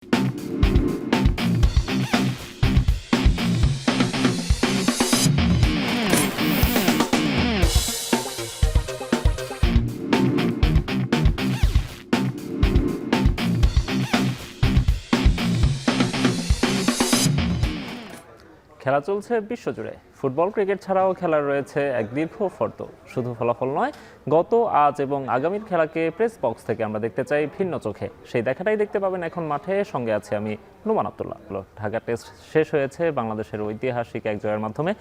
খেলা চলছে বিশ্বজুড়ে। ফুটবল, ক্রিকেট ছাড়াও খেলার রয়েছে এক দীর্ঘ ফর্দ। শুধু ফলাফল নয়, গত, আজ এবং আগামীর খেলাকে প্রেস বক্স থেকে আমরা দেখতে চাই ভিন্ন চোখে। সেই দেখাটাই দেখতে পাবেন এখন মাঠে। সঙ্গে আছে আমি, নোমান আব্দুল্লাহ। ঢাকা টেস্ট শেষ হয়েছে বাংলাদেশের ঐতিহাসিক এক জয়ের মাধ্যমে।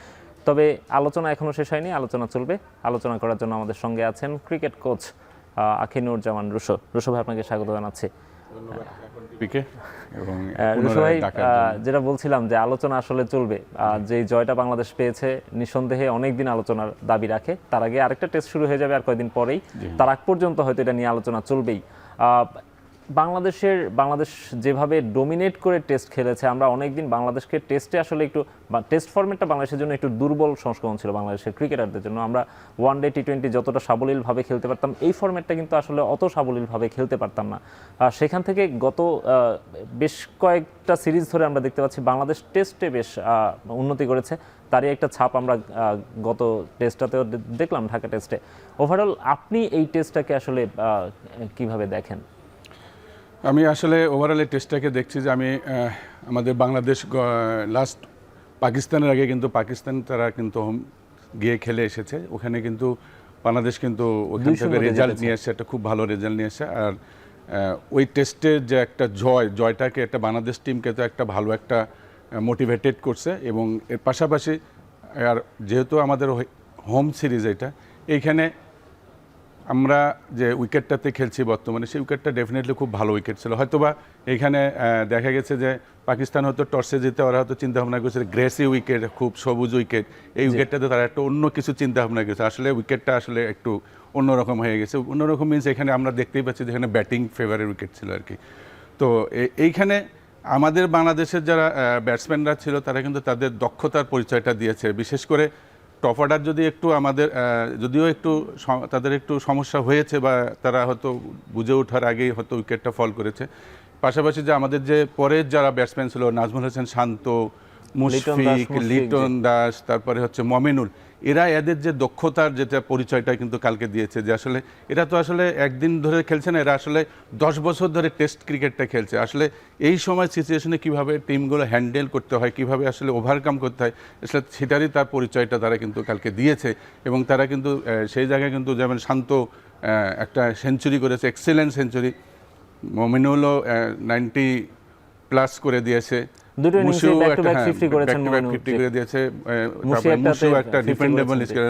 তবে আলোচনা এখনো শেষ হয়নি, আলোচনা চলবে। আলোচনা করার জন্য আমাদের সঙ্গে আছেন ক্রিকেট কোচ আখিনুজ্জামান রুশো। রুশো ভাই, আপনাকে স্বাগত জানাচ্ছি। রুশো ভাই, যেটা বলছিলাম যে আলোচনা আসলে চলবে। যে জয়টা বাংলাদেশ পেয়েছে নিঃসন্দেহে অনেকদিন আলোচনার দাবি রাখে। তার আগে আরেকটা টেস্ট শুরু হয়ে যাবে আর কয়েকদিন পরেই। তার আগ পর্যন্ত হয়তো এটা নিয়ে আলোচনা চলবেই। বাংলাদেশ যেভাবে ডোমিনেট করে টেস্ট খেলেছে, আমরা অনেকদিন বাংলাদেশকে টেস্টে আসলে একটু, টেস্ট ফরম্যাটটা বাংলাদেশের জন্য একটু দুর্বল সংস্করণ ছিল বাংলাদেশের ক্রিকেটারদের জন্য। আমরা ওয়ানডে টি-20 যতটা সাবলীলভাবে খেলতে পারতাম, এই ফরম্যাটটা কিন্তু আসলে অত সাবলীলভাবে খেলতে পারতাম না। সেখান থেকে গত বেশ কয়েকটা সিরিজ ধরে আমরা দেখতে পাচ্ছি বাংলাদেশ টেস্টে বেশ উন্নতি করেছে। তারই একটা ছাপ আমরা গত টেস্টটাতেও দেখলাম, ঢাকা টেস্টে। ওভারঅল আপনি এই টেস্টটাকে আসলে কিভাবে দেখেন? আমি আসলে ওভারঅল এই টেস্টটাকে দেখছি যে আমাদের বাংলাদেশ লাস্ট পাকিস্তানের আগে কিন্তু তারা কিন্তু গিয়ে খেলে এসেছে। ওখানে কিন্তু বাংলাদেশ কিন্তু ওখান থেকে রেজাল্ট নিয়ে এসেছে, একটা খুব ভালো রেজাল্ট নিয়ে এসেছে। আর ওই টেস্টের যে একটা জয়টাকে একটা বাংলাদেশ টিমকে তো একটা ভালো একটা মোটিভেটেড করছে। এবং এর পাশাপাশি আর যেহেতু আমাদের হোম সিরিজ এইখানে আমরা যে উইকেটটাতে খেলছি বর্তমানে, সেই উইকেটটা ডেফিনেটলি খুব ভালো উইকেট ছিল। হয়তোবা এইখানে দেখা গেছে যে পাকিস্তান হয়তো টসে জিতে ওরা হয়তো চিন্তাভাবনা করেছে গ্রেসি উইকেট, খুব সবুজ উইকেট, এই উইকেটটাতে তারা একটা অন্য কিছু চিন্তাভাবনা করেছে। আসলে উইকেটটা আসলে একটু অন্যরকম হয়ে গেছে। অন্যরকম মিনস এখানে আমরা দেখতেই পাচ্ছি যেখানে ব্যাটিং ফেভারের উইকেট ছিল আর কি। তো এইখানে আমাদের বাংলাদেশের যারা ব্যাটসম্যানরা ছিল তারা কিন্তু তাদের দক্ষতার পরিচয়টা দিয়েছে। বিশেষ করে টপ অর্ডার যদি একটু আমাদের যদিও একটু তাদের একটু সমস্যা হয়েছে বা তারা হয়তো বুঝে ওঠার আগেই হয়তো উইকেটটা ফল করেছে। পাশাপাশি যে আমাদের যে পরের যারা ব্যাটসম্যান ছিল, নাজমুল হোসেন শান্ত, মুশফিক, লিটন দাস, তারপরে হচ্ছে মমিনুল, এদের যে দক্ষতার যেটা পরিচয়টা কিন্তু কালকে দিয়েছে। যে আসলে এরা তো আসলে একদিন ধরে খেলছে না, এরা আসলে 10 বছর ধরে টেস্ট ক্রিকেটটা খেলছে। আসলে এই সময় সিচুয়েশনে কীভাবে টিমগুলো হ্যান্ডেল করতে হয়, কীভাবে আসলে ওভারকাম করতে হয়, আসলে সেটারই তার পরিচয়টা তারা কিন্তু কালকে দিয়েছে। এবং তারা কিন্তু সেই জায়গায় কিন্তু যেমন শান্ত একটা সেঞ্চুরি করেছে, এক্সেলেন্ট সেঞ্চুরি। মমিনুলও 90+ করে দিয়েছে,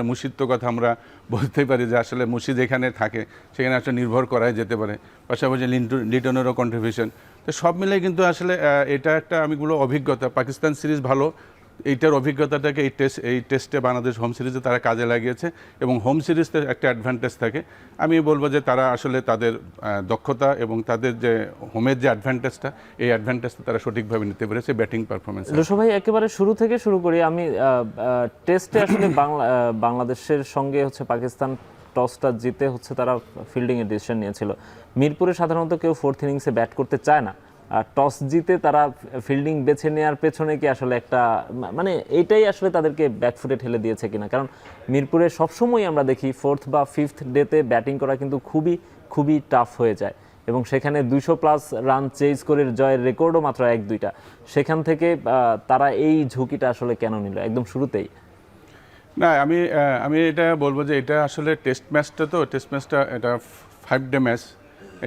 মুশিদ তো কথা আমরা বলতেই পারি যে আসলে মুশিদ এখানে থাকে সেখানে আসলে নির্ভর করাই যেতে পারে। পাশাপাশি লিটনেরও কন্ট্রিবিউশন। তো সব মিলে কিন্তু আসলে এটা একটা অভিজ্ঞতা। পাকিস্তান সিরিজ ভালো, এইটার অভিজ্ঞতাটাকে এই টেস্টে বাংলাদেশ হোম সিরিজে তারা কাজে লাগিয়েছে। এবং হোম সিরিজতে একটা অ্যাডভান্টেজ থাকে, আমি বলবো যে তারা আসলে তাদের দক্ষতা এবং তাদের যে হোমের যে অ্যাডভান্টেজটা, এই অ্যাডভান্টেজটা তারা সঠিকভাবে নিতে পেরেছে ব্যাটিং পারফরমেন্স। রুশো ভাই, একেবারে শুরু থেকে শুরু করি আমি। টেস্টে আসলে বাংলাদেশের সঙ্গে পাকিস্তান টসটা জিতে তারা ফিল্ডিংয়ের ডিসিশন নিয়েছিল। মিরপুরে সাধারণত কেউ 4th ইনিংসে ব্যাট করতে চায় না। আর টস জিতে তারা ফিল্ডিং বেছে নেওয়ার পেছনে কি আসলে একটা এইটাই আসলে তাদেরকে ব্যাকফুটে ঠেলে দিয়েছে কিনা? কারণ মিরপুরে সবসময় আমরা দেখি 4th বা 5th ডেতে ব্যাটিং করা কিন্তু খুবই খুবই টাফ হয়ে যায়। এবং সেখানে 200+ রান চেজ করে জয়ের রেকর্ডও মাত্র 1-2টা। সেখান থেকে তারা এই ঝুঁকিটা আসলে কেন নিল একদম শুরুতেই? না, আমি এটা বলবো যে এটা আসলে টেস্ট ম্যাচটা এটা 5-ডে ম্যাচ।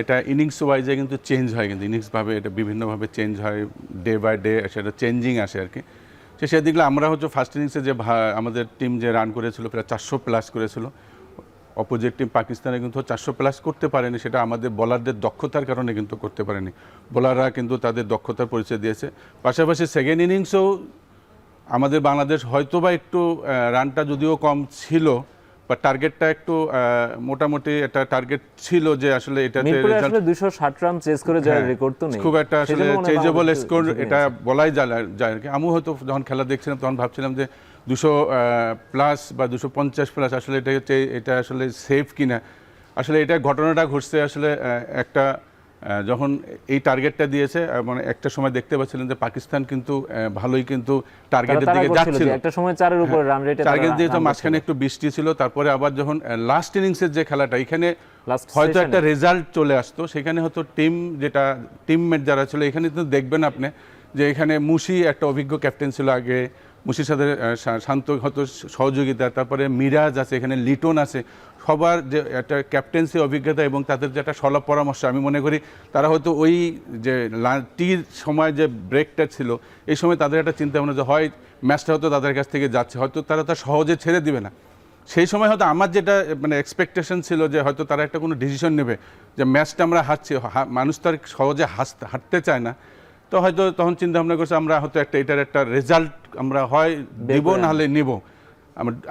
এটা ইনিংস ওয়াইজে কিন্তু চেঞ্জ হয়, কিন্তু ইনিংসভাবে এটা বিভিন্নভাবে চেঞ্জ হয়, ডে বাই ডে সেটা চেঞ্জিং আসে আর কি। সেদিকে আমরা ফার্স্ট ইনিংসে যে আমাদের টিম যে রান করেছিল প্রায় 400+ করেছিল, অপোজিট টিম পাকিস্তানে কিন্তু 400+ করতে পারেনি। সেটা আমাদের বোলারদের দক্ষতার কারণে কিন্তু করতে পারেনি। বোলাররা কিন্তু তাদের দক্ষতার পরিচয় দিয়েছে। পাশাপাশি সেকেন্ড ইনিংসেও আমাদের বাংলাদেশ হয়তোবা একটু রানটা যদিও কম ছিল, বা টার্গেটটা একটু মোটামুটি একটা টার্গেট ছিল যে আসলে এটাতে 260 রান চেজ করে জয়ের রেকর্ড তো নেই, খুব একটা আসলে চেজেবল স্কোর এটা বলাই যায়। আমি হয়তো যখন খেলা দেখছিলাম তখন ভাবছিলাম যে 200+ বা 250+ আসলে এটা আসলে সেফ কিনা। আসলে এটা ঘটনাটা ঘটছে আসলে একটা যখন এই টার্গেটটা দিয়েছে, মানে একটা সময় দেখতে পাচ্ছিলেন যে পাকিস্তান কিন্তু ভালোই কিন্তু টার্গেটের দিকে যাচ্ছিল, একটা সময় 4-এর উপরে রান রেটে টার্গেট দিয়েছে, মাঝখানে একটু বৃষ্টি ছিল, তারপরে আবার যখন লাস্ট ইনিংসের যে খেলাটা, এখানে হয়তো একটা রেজাল্ট চলে আসতো, সেখানে হয়তো টিমমেট যারা ছিল, এখানে তো দেখবেন আপনি যে এখানে মুশি একটা অভিজ্ঞ ক্যাপ্টেন ছিল আগে, মুশির সাথে শান্ত হয়তো সহযোগিতা, তারপরে মিরাজ আছে, এখানে লিটন আছে, সবার যে একটা ক্যাপ্টেন্সি অভিজ্ঞতা এবং তাদের যে একটা সলাপ পরামর্শ, আমি মনে করি তারা হয়তো ওই যে টির সময় যে ব্রেকটা ছিল, এই সময় তাদের একটা চিন্তা ভাবনা যে হয় ম্যাচটা হয়তো তাদের কাছ থেকে যাচ্ছে, হয়তো তারা তা সহজে ছেড়ে দিবে না। সেই সময় হয়তো আমার যেটা মানে এক্সপেকটেশন ছিল যে হয়তো তারা একটা কোনো ডিসিশন নেবে যে ম্যাচটা আমরা হারছি, মানুষ তো আর সহজে হারতে চায় না, তো হয়তো তখন চিন্তা ভাবনা করছে আমরা হয়তো এটার একটা রেজাল্ট আমরা হয় দেব নাহলে নিব,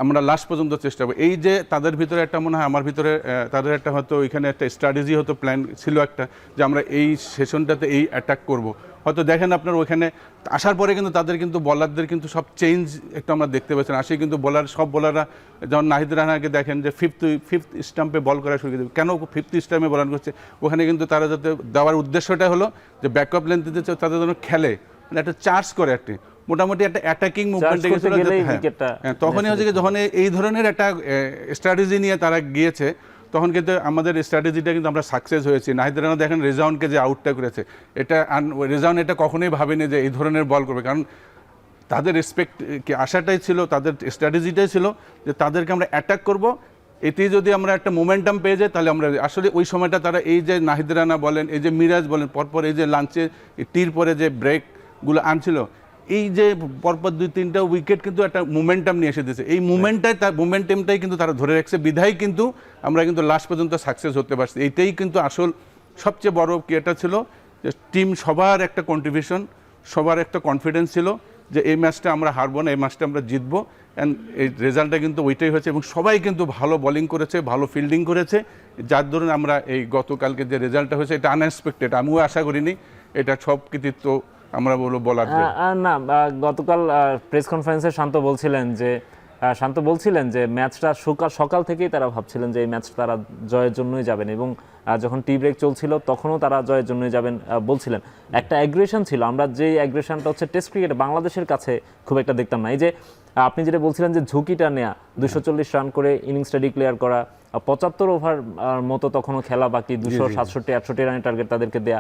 আমরা লাস্ট পর্যন্ত চেষ্টা করব। এই যে তাদের ভিতরে একটা মনে হয়, আমার ভিতরে তাদের একটা হয়তো এখানে একটা স্ট্র্যাটেজি হয়তো প্ল্যান ছিল একটা, যে আমরা এই সেশনটাতে এই অ্যাটাক করব। হয়তো দেখেন আপনার ওখানে আসার পরে কিন্তু তাদের কিন্তু বলারদের কিন্তু সব চেঞ্জ একটু আমরা দেখতে পাচ্ছেন, আসে কিন্তু সব বলাররা, যেমন নাহিদ রানাকে দেখেন যে ফিফথ স্টাম্পে বল করা শুরু করে, কেন ফিফথ স্টাম্পে বলার করছে, ওখানে কিন্তু তারা যাতে দেওয়ার উদ্দেশ্যটা হলো যে ব্যাকআপ লেন্থ দিতে তাদের জন্য খেলে, মানে একটা চার্জ করে একটি মোটামুটি একটা অ্যাটাকিং মুভমেন্ট গেছিল, তখনই হচ্ছে কি যখন এই ধরনের একটা স্ট্র্যাটেজি নিয়ে তারা গিয়েছে, তখন কিন্তু আমাদের স্ট্র্যাটেজিটা কিন্তু আমরা সাকসেস হয়েছি। নাহিদ রানা দেখেন রেজাউনকে যে আউটটা করেছে, এটা রেজাউন এটা কখনোই ভাবেনি যে এই ধরনের বল করবে, কারণ তাদের আশাটাই ছিল, তাদের স্ট্র্যাটেজিটাই ছিল যে তাদেরকে আমরা অ্যাটাক করব, এতেই যদি আমরা একটা মোমেন্টাম পেয়ে যাই তাহলে আমরা আসলে ওই সময়টা তারা এই যে নাহিদ রানা বলেন, এই যে মিরাজ বলেন, পরপর এই যে লাঞ্চে টির পরে যে ব্রেকগুলো আনছিল, এই যে পরপর 2-3টা উইকেট কিন্তু একটা মোমেন্টাম নিয়ে এসে দিয়েছে, এই মোমেন্টামটাই কিন্তু তারা ধরে রাখছে, বিধায় কিন্তু আমরা কিন্তু লাস্ট পর্যন্ত সাকসেস হতে পারছি। এইটাই কিন্তু আসল সবচেয়ে বড় কি এটা ছিল যে টিম সবার একটা কন্ট্রিবিউশন, সবার একটা কনফিডেন্স ছিল যে এই ম্যাচটা আমরা হারবো না, এই ম্যাচটা আমরা জিতবো, অ্যান্ড এই রেজাল্টটা কিন্তু ওইটাই হয়েছে, এবং সবাই কিন্তু ভালো বোলিং করেছে, ভালো ফিল্ডিং করেছে, যার ধরুন আমরা এই গতকালকে যে রেজাল্টটা হয়েছে এটা আনএক্সপেক্টেড, আমিও আশা করিনি, এটা সব কৃতিত্ব আমরা বলবো বলার না। গতকাল প্রেস কনফারেন্সে শান্ত বলছিলেন যে ম্যাচটা সকাল থেকেই তারা ভাবছিলেন যে এই ম্যাচ তারা জয়ের জন্যই যাবেন, এবং যখন টি ব্রেক চলছিল তখনও তারা জয়ের জন্যই যাবেন বলছিলেন। একটা অ্যাগ্রেশন ছিল, আমরা যেই অ্যাগ্রেশনটা হচ্ছে টেস্ট ক্রিকেটে বাংলাদেশের কাছে খুব একটা দেখতাম না। এই যে আপনি যেটা বলছিলেন যে ঝুঁকিটা নেয়া, 240 রান করে ইনিংসটা ডিক্লেয়ার করা, 75 ওভার মতো তখনও খেলা বাকি, 267-68 রানের টার্গেট তাদেরকে দেয়া,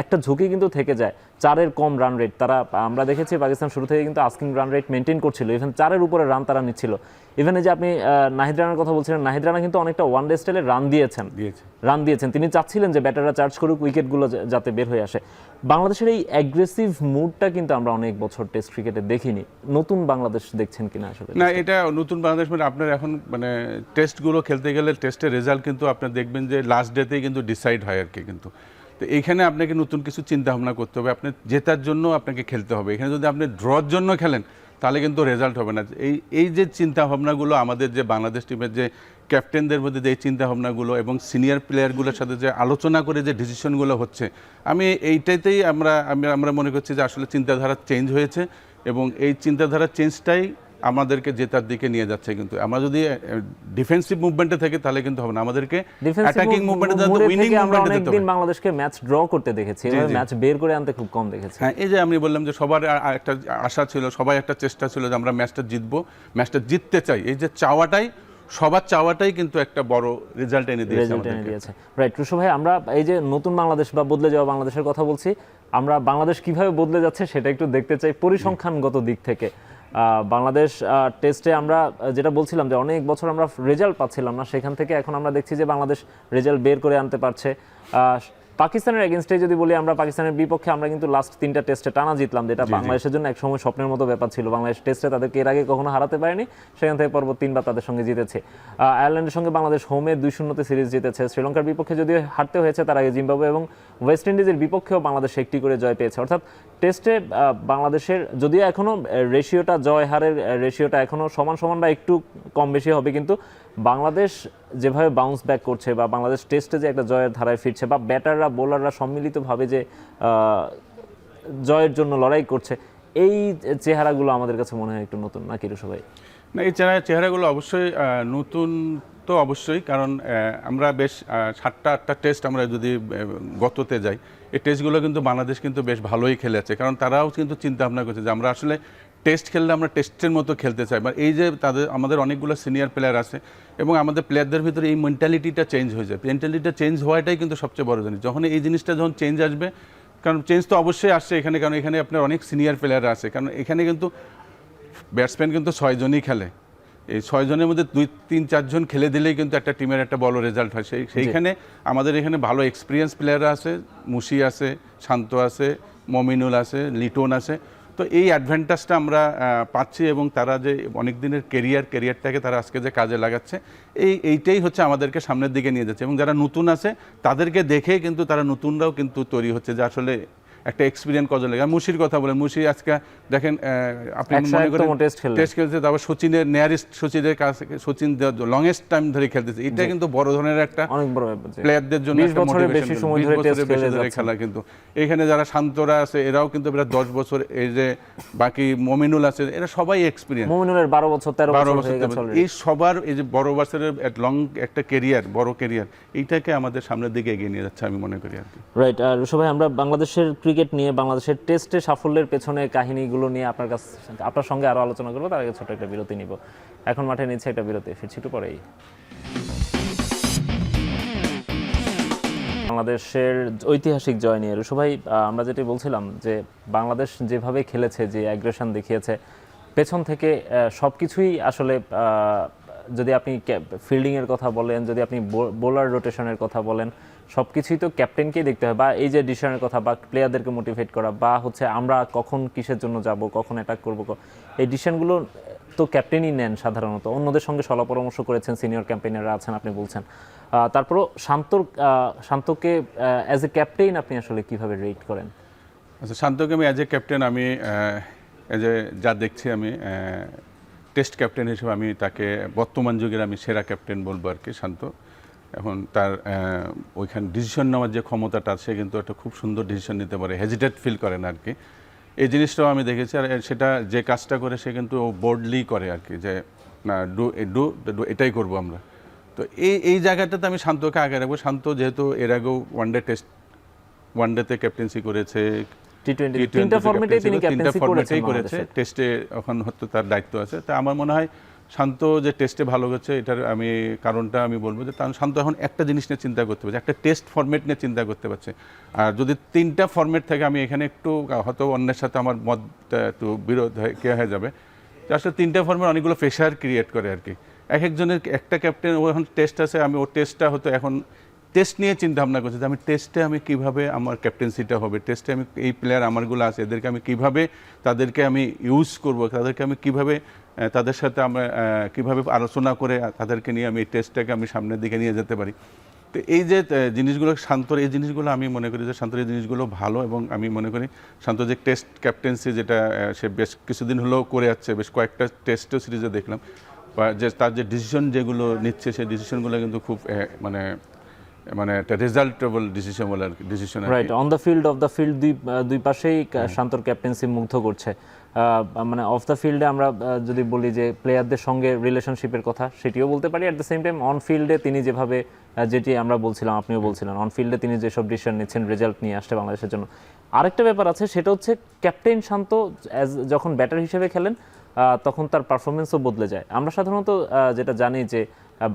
একটা ঝুঁকি কিন্তু থেকে যায়। 4-এর কম রান রেট তারা, আমরা দেখেছি পাকিস্তান শুরু থেকে কিন্তু আস্কিং রান রেট মেনটেন করছিল, ইভেন 4-এর উপরে রান তারা নিচ্ছিল। ইভেন এই যে আপনি নাহিদ রানার কথা বলছিলেন, নাহিদ রানা কিন্তু অনেকটা ওয়ান ডে স্টাইলে রান দিয়েছেন, তিনি চাচ্ছিলেন যে ব্যাটাররা চার্জ করুক, উইকেটগুলো যাতে বের হয়ে আসে। বাংলাদেশের এই অ্যাগ্রেসিভ মুডটা কিন্তু আমরা অনেক বছর টেস্ট ক্রিকেটে দেখিনি, নতুন বাংলাদেশ দেখছেন কিনা আসলে? না, এটা নতুন বাংলাদেশ মানে আপনার এখন মানে টেস্টগুলো খেলতে গেলে টেস্টের রেজাল্ট কিন্তু আপনার দেখবেন যে লাস্ট ডেতেই কিন্তু ডিসাইড হয় আর কি, কিন্তু তো এইখানে আপনাকে নতুন কিছু চিন্তা ভাবনা করতে হবে, আপনি জেতার জন্য আপনাকে খেলতে হবে, এখানে যদি আপনি ড্রর জন্য খেলেন তাহলে কিন্তু রেজাল্ট হবে না। এই যে চিন্তা ভাবনাগুলো আমাদের যে বাংলাদেশ টিমের যে ক্যাপ্টেনদের মধ্যে যে এই চিন্তা ভাবনাগুলো এবং সিনিয়র প্লেয়ারগুলোর সাথে যে আলোচনা করে যে ডিসিশনগুলো হচ্ছে, আমি এইটাতেই আমরা মনে করছি যে আসলে চিন্তাধারা চেঞ্জ হয়েছে, এবং এই চিন্তাধারার চেঞ্জটাই আমাদেরকে জেতার দিকে নিয়ে যাচ্ছে। কিন্তু আমরা যদি ডিফেন্সিভ মুভমেন্টে থাকি তাহলে কিন্তু হবে না, আমাদেরকে অ্যাটাকিং মুভমেন্টে যেতে হবে, উইনিং মুভমেন্টে যেতে হবে। অনেকদিন বাংলাদেশকে ম্যাচ ড্র করতে দেখেছি, এভাবে ম্যাচ বের করে আনতে খুব কম দেখেছি। হ্যাঁ, এই যে আমি বললাম যে সবার একটা আশা ছিল, সবাই একটা চেষ্টা ছিল যে আমরা ম্যাচটা জিতবো, ম্যাচটা জিততে চাই, এই যে সবার চাওয়াটাই কিন্তু একটা বড় রেজাল্ট এনে দিয়েছে। রাইট রুশো ভাই, আমরা এই যে নতুন বাংলাদেশ বা বদলে যাওয়া বাংলাদেশের কথা বলছি, আমরা বাংলাদেশ কিভাবে বদলে যাচ্ছে সেটা একটু দেখতে চাই পরিসংখ্যানগত দিক থেকে। বাংলাদেশ টেস্টে আমরা যেটা বলছিলাম যে অনেক বছর আমরা রেজাল্ট পাচ্ছিলাম না, সেখান থেকে এখন আমরা দেখছি যে বাংলাদেশ রেজাল্ট বের করে আনতে পারছে। পাকিস্তানের এগেনস্টে যদি বলি, আমরা পাকিস্তানের বিপক্ষে আমরা কিন্তু লাস্ট 3টা টেস্টে টানা জিতলাম, যেটা বাংলাদেশের জন্য একসময় স্বপ্নের মতো ব্যাপার ছিল। বাংলাদেশ টেস্টে তাদেরকে এর আগে কখনো হারাতে পারেনি, সেখান থেকে পর্ব 3বার তাদের সঙ্গে জিতেছে। আয়ারল্যান্ডের সঙ্গে বাংলাদেশ হোমে 2-0 সিরিজ জিতেছে। শ্রীলঙ্কার বিপক্ষে যদিও হারতে হয়েছে, তার আগে জিম্বাবুয়ে এবং ওয়েস্ট ইন্ডিজের বিপক্ষেও বাংলাদেশ একটি করে জয় পেয়েছে। অর্থাৎ টেস্টে বাংলাদেশের যদিও এখনও রেশিওটা, জয় হারের রেশিওটা এখনও সমান বা একটু কম বেশি হবে, কিন্তু বাংলাদেশ যেভাবে বাউন্স ব্যাক করছে বা বাংলাদেশ টেস্টে যে একটা জয়ের ধারায় ফিরছে, বা ব্যাটাররা বোলাররা সম্মিলিতভাবে যে জয়ের জন্য লড়াই করছে, এই চেহারাগুলো আমাদের কাছে মনে হয় একটু নতুন, নাকি রুশো ভাই? না, এই চেহারাগুলো অবশ্যই নতুন, তো অবশ্যই, কারণ আমরা বেশ 7টা-8টা টেস্ট আমরা যদি গততে যাই, এই টেস্টগুলো কিন্তু বাংলাদেশ কিন্তু বেশ ভালোই খেলেছে, কারণ তারাও কিন্তু চিন্তা ভাবনা করছে যে আমরা আসলে টেস্ট খেললে আমরা টেস্টের মতো খেলতে চাই। বা এই যে আমাদের অনেকগুলো সিনিয়র প্লেয়ার আছে এবং আমাদের প্লেয়ারদের ভিতরে এই মেন্টালিটিটা চেঞ্জ হয়ে যায়। মেন্টালিটিটা চেঞ্জ হওয়াটাই কিন্তু সবচেয়ে বড় জিনিস। যখন এই জিনিসটা যখন চেঞ্জ আসবে, কারণ চেঞ্জ তো অবশ্যই আসছে এখানে, কারণ এখানে আপনার অনেক সিনিয়র প্লেয়ার আছে, কারণ এখানে কিন্তু ব্যাটসম্যান কিন্তু 6 জনই খেলে। এই 6 জনের মধ্যে 2-3-4 জন খেলে দিলেই কিন্তু একটা টিমের একটা ভালো রেজাল্ট হয়। সেইখানে আমাদের এখানে ভালো এক্সপিরিয়েন্স প্লেয়াররা আছে, মুশি আছে, শান্ত আছে, মমিনুল আছে, লিটন আছে। তো এই অ্যাডভান্টেজটা আমরা পাচ্ছি এবং তারা যে অনেক দিনের কেরিয়ারটাকে তারা আজকে যে কাজে লাগাচ্ছে, এইটাই হচ্ছে আমাদেরকে সামনের দিকে নিয়ে যাচ্ছে। এবং যারা নতুন আছে তাদেরকে দেখে কিন্তু তারা নতুনরাও কিন্তু তৈরি হচ্ছে, যে আসলে একটা এক্সপিরিয়েন্স কজন লাগে। মুশির কথা বলেন, মুশি আজকে দেখেন আপনি মনে করেন টেস্ট খেলতে, তারপর সচিনের নিয়ারেস্ট, সচিনের কাছে সচিন লংগেস্ট টাইম ধরে খেলতেছে, এটা কিন্তু বড় ধরনের একটা অনেক বড় ব্যাপার। প্লেয়ারদের জন্য একটা মোটিভেশন, 20 বছরের বেশি ধরে খেলা। কিন্তু এখানে যারা শান্তরা আছে এরাও কিন্তু প্রায় 10 বছর, এই যে বাকি মমিনুল আছে, এরা সবাই এক্সপিরিয়েন্স। মমিনুলের 12 বছর 13 বছর হয়ে গেছে অলরেডি। এই সবার এই যে বড় বছরের লং একটা ক্যারিয়ার, বড় ক্যারিয়ার, এইটাকে আমাদের সামনের দিকে এগিয়ে নিয়ে যাচ্ছে আমি মনে করি আর কি। রাইট। আর রুশো ভাই, আমরা বাংলাদেশের ক্রিকেট নিয়ে, বাংলাদেশের টেস্টে সাফল্যের পেছনে কাহিনীগুলো নিয়ে আপনার সঙ্গে আরো আলোচনা করবো। তার আগে ছোট একটা বিরতি নিব। এখন মাঠে নিচ্ছে একটা বিরতি, ফিরছি একটু পরেই। বাংলাদেশের ঐতিহাসিক জয় নিয়ে রুশো ভাই, আমরা যেটি বলছিলাম যে বাংলাদেশ যেভাবে খেলেছে, যে অ্যাগ্রেশন দেখিয়েছে, পেছন থেকে সবকিছুই আসলে, যদি আপনি ফিল্ডিংয়ের কথা বলেন, যদি আপনি বোলার রোটেশনের কথা বলেন, সব কিছুই তো ক্যাপ্টেনকেই দেখতে হয়। বা এই যে ডিসিশনের কথা, বা প্লেয়ারদেরকে মোটিভেট করা, বা হচ্ছে আমরা কখন কিসের জন্য যাব, কখন অ্যাটাক করব, এই ডিসিশনগুলো তো ক্যাপ্টেনই নেন সাধারণত। অন্যদের সঙ্গে সলা পরামর্শ করেছেন, সিনিয়র ক্যাম্পেইনাররা আছেন আপনি বলছেন। তারপরও শান্তকে অ্যাজ এ ক্যাপ্টেইন আপনি আসলে কিভাবে রেট করেন? আচ্ছা, শান্তকে আমি অ্যাজ এ ক্যাপ্টেন, আমি যা দেখছি, আমি টেস্ট ক্যাপ্টেন হিসেবে আমি তাকে বর্তমান যুগের আমি সেরা ক্যাপ্টেন বলবো আর কি, শান্ত। এখন তার ওইখানে ডিসিশন নেওয়ার যে ক্ষমতাটা, সে কিন্তু একটা খুব সুন্দর ডিসিশন নিতে পারে, হেজিটেট ফিল করে না আর কি। এই জিনিসটাও আমি দেখেছি। আর সেটা যে কাজটা করে সে কিন্তু বোল্ডলি করে আর কি, যে না এটাই করবো আমরা। তো এই জায়গাটাতে আমি শান্তকে আগে রাখবো। শান্ত যেহেতু এর আগেও ওয়ানডেতে ক্যাপ্টেন্সি করেছে, তিনটা ফরম্যাটেই তিনি ক্যাপ্টেন্সি করেছে, টেস্টে এখন হয়তো তার দায়িত্ব আছে। তা আমার মনে হয় শান্ত যে টেস্টে ভালো করছে, এটার আমি কারণটা আমি বলবো যে শান্ত এখন একটা জিনিস নিয়ে চিন্তা করতে পারছে, একটা টেস্ট ফরম্যাট নিয়ে চিন্তা করতে পারছে। আর যদি 3টা ফরম্যাট থাকে, আমি এখানে একটু হয়তো অন্যের সাথে আমার মতটা একটু বিরোধ হয়ে যাবে। আসলে 3টা ফরম্যাট অনেকগুলো প্রেশার ক্রিয়েট করে আর কি। একজনের একটা ক্যাপ্টেন, ও এখন টেস্ট আছে, আমি ও টেস্টটা হতো এখন টেস্ট নিয়ে চিন্তা ভাবনা করছি যে আমি টেস্টে আমি কীভাবে আমার ক্যাপ্টেন্সিটা হবে, টেস্টে আমি এই প্লেয়ার আমারগুলো আছে, এদেরকে আমি কীভাবে তাদেরকে আমি ইউজ করব, তাদেরকে আমি কীভাবে তাদের সাথে আমরা কীভাবে আলোচনা করে তাদেরকে নিয়ে আমি এই টেস্টটাকে আমি সামনের দিকে নিয়ে যেতে পারি। তো এই যে জিনিসগুলো শান্তর, এই জিনিসগুলো আমি মনে করি যে শান্তর এই জিনিসগুলো ভালো। এবং আমি মনে করি শান্ত যে টেস্ট ক্যাপ্টেন্সি, যেটা সে বেশ কিছুদিন হলেও করে যাচ্ছে, বেশ কয়েকটা টেস্টও সিরিজে দেখলাম, বা যে তার যে ডিসিশন যেগুলো নিচ্ছে, সেই ডিসিশনগুলো কিন্তু খুব মানে একটা রেজাল্টেবল ডিসিশন বলে আর কি, decision. Right, on the field, of the field, দুই পাশেই শান্তর ক্যাপ্টেন্সি মুগ্ধ করছে। মানে অফ দ্য ফিল্ডে আমরা যদি বলি যে প্লেয়ারদের সঙ্গে রিলেশনশিপের কথা, সেটিও বলতে পারি। At the same time on ফিল্ডে তিনি যেভাবে, যেটি আমরা বলছিলাম, আপনিও বলছিলেন, অন ফিল্ডে তিনি যেসব ডিসিশন নিচ্ছেন, রেজাল্ট নিয়ে আসছে বাংলাদেশের জন্য। আরেকটা ব্যাপার আছে, সেটা হচ্ছে ক্যাপ্টেন শান্ত যখন ব্যাটার হিসেবে খেলেন, তখন তার পারফরমেন্সও বদলে যায়। আমরা সাধারণত যেটা জানি যে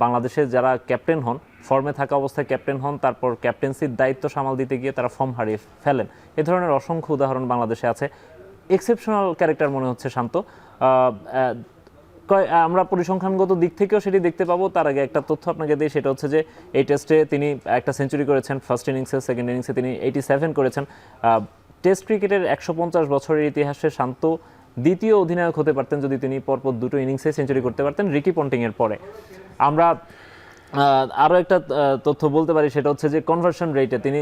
বাংলাদেশে যারা ক্যাপ্টেন হন, ফর্মে থাকা অবস্থায় ক্যাপ্টেন হন, তারপর ক্যাপ্টেন্সির দায়িত্ব সামাল দিতে গিয়ে তারা ফর্ম হারিয়ে ফেলেন। এ ধরনের অসংখ্য উদাহরণ বাংলাদেশে আছে। এক্সেপশনাল ক্যারেক্টার মনে হচ্ছে শান্ত। আমরা পরিসংখ্যানগত দিক থেকেও সেটি দেখতে পাবো। তার আগে একটা তথ্য আপনাকে দিই, সেটা হচ্ছে যে এই টেস্টে তিনি একটা সেঞ্চুরি করেছেন ফার্স্ট ইনিংসে, সেকেন্ড ইনিংসে তিনি 87 করেছেন। টেস্ট ক্রিকেটের 150 বছরের ইতিহাসে শান্ত দ্বিতীয় অধিনায়ক হতে পারতেন যদি তিনি পরপর দুটো ইনিংসে সেঞ্চুরি করতে পারতেন, রিকি পন্টিংয়ের পরে। আমরা আরও একটা তথ্য বলতে পারি, সেটা হচ্ছে যে কনভার্সন রেটে তিনি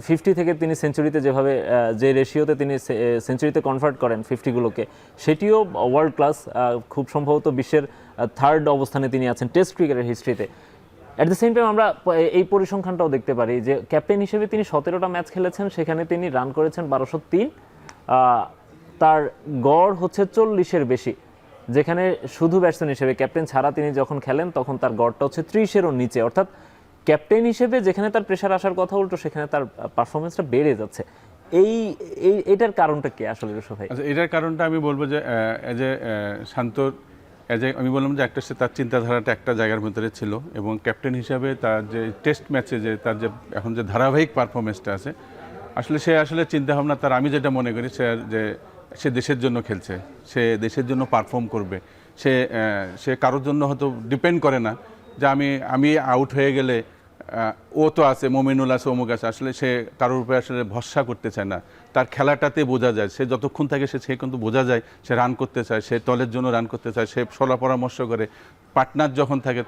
50 থেকে তিনি সেঞ্চুরিতে যেভাবে, যে রেশিওতে তিনি সেঞ্চুরিতে কনভার্ট করেন 50গুলোকে, সেটিও ওয়ার্ল্ড ক্লাস। খুব সম্ভবত বিশ্বের 3rd অবস্থানে তিনি আছেন টেস্ট ক্রিকেটের হিস্ট্রিতে। অ্যাট দ্য সেম টাইম আমরা এই পরিসংখ্যানটাও দেখতে পারি যে ক্যাপ্টেন হিসেবে তিনি 17টা ম্যাচ খেলেছেন, সেখানে তিনি রান করেছেন 1203, তার গড় হচ্ছে 40-এর বেশি। যেখানে শুধু ব্যাটসম্যান হিসেবে ক্যাপ্টেন ছাড়া তিনি যখন খেলেন তখন তার গড়টা হচ্ছে 30-এরও নিচে, অর্থাৎ ক্যাপ্টেন হিসেবে যেখানে তার প্রেশার আসার কথা উল্টো সেখানে তার পারফরমেন্সটা বেড়ে যাচ্ছে। এটার কারণটা কি আসলে রুশো ভাই? আচ্ছা, এটার কারণটা আমি বলবো যে এজ এ শান্তর আমি বললাম যে একটা তার চিন্তাধারাটা একটা জায়গার ভিতরে ছিল, এবং ক্যাপ্টেন হিসাবে তার যে টেস্ট ম্যাচে যে তার যে এখন যে ধারাবাহিক পারফরমেন্সটা আছে, আসলে সে আসলে চিন্তাভাবনা তার, আমি যেটা মনে করি সে দেশের জন্য খেলছে, সে দেশের জন্য পারফর্ম করবে। সে কারোর জন্য হয়তো ডিপেন্ড করে না যে আমি আউট হয়ে গেলে ও তো আছে, মোমিনুল আছে, অমুক আছে, আসলে সে কারোর উপরে আসলে ভরসা করতে চায় না। তার খেলাটাতে বোঝা যায়, সে যতক্ষণ থাকে সে কিন্তু বোঝা যায় সে রান করতে চায়, সে দলের জন্য রান করতে চায়, সে সলা পরামর্শ করে। পার্টনার যখন থাকে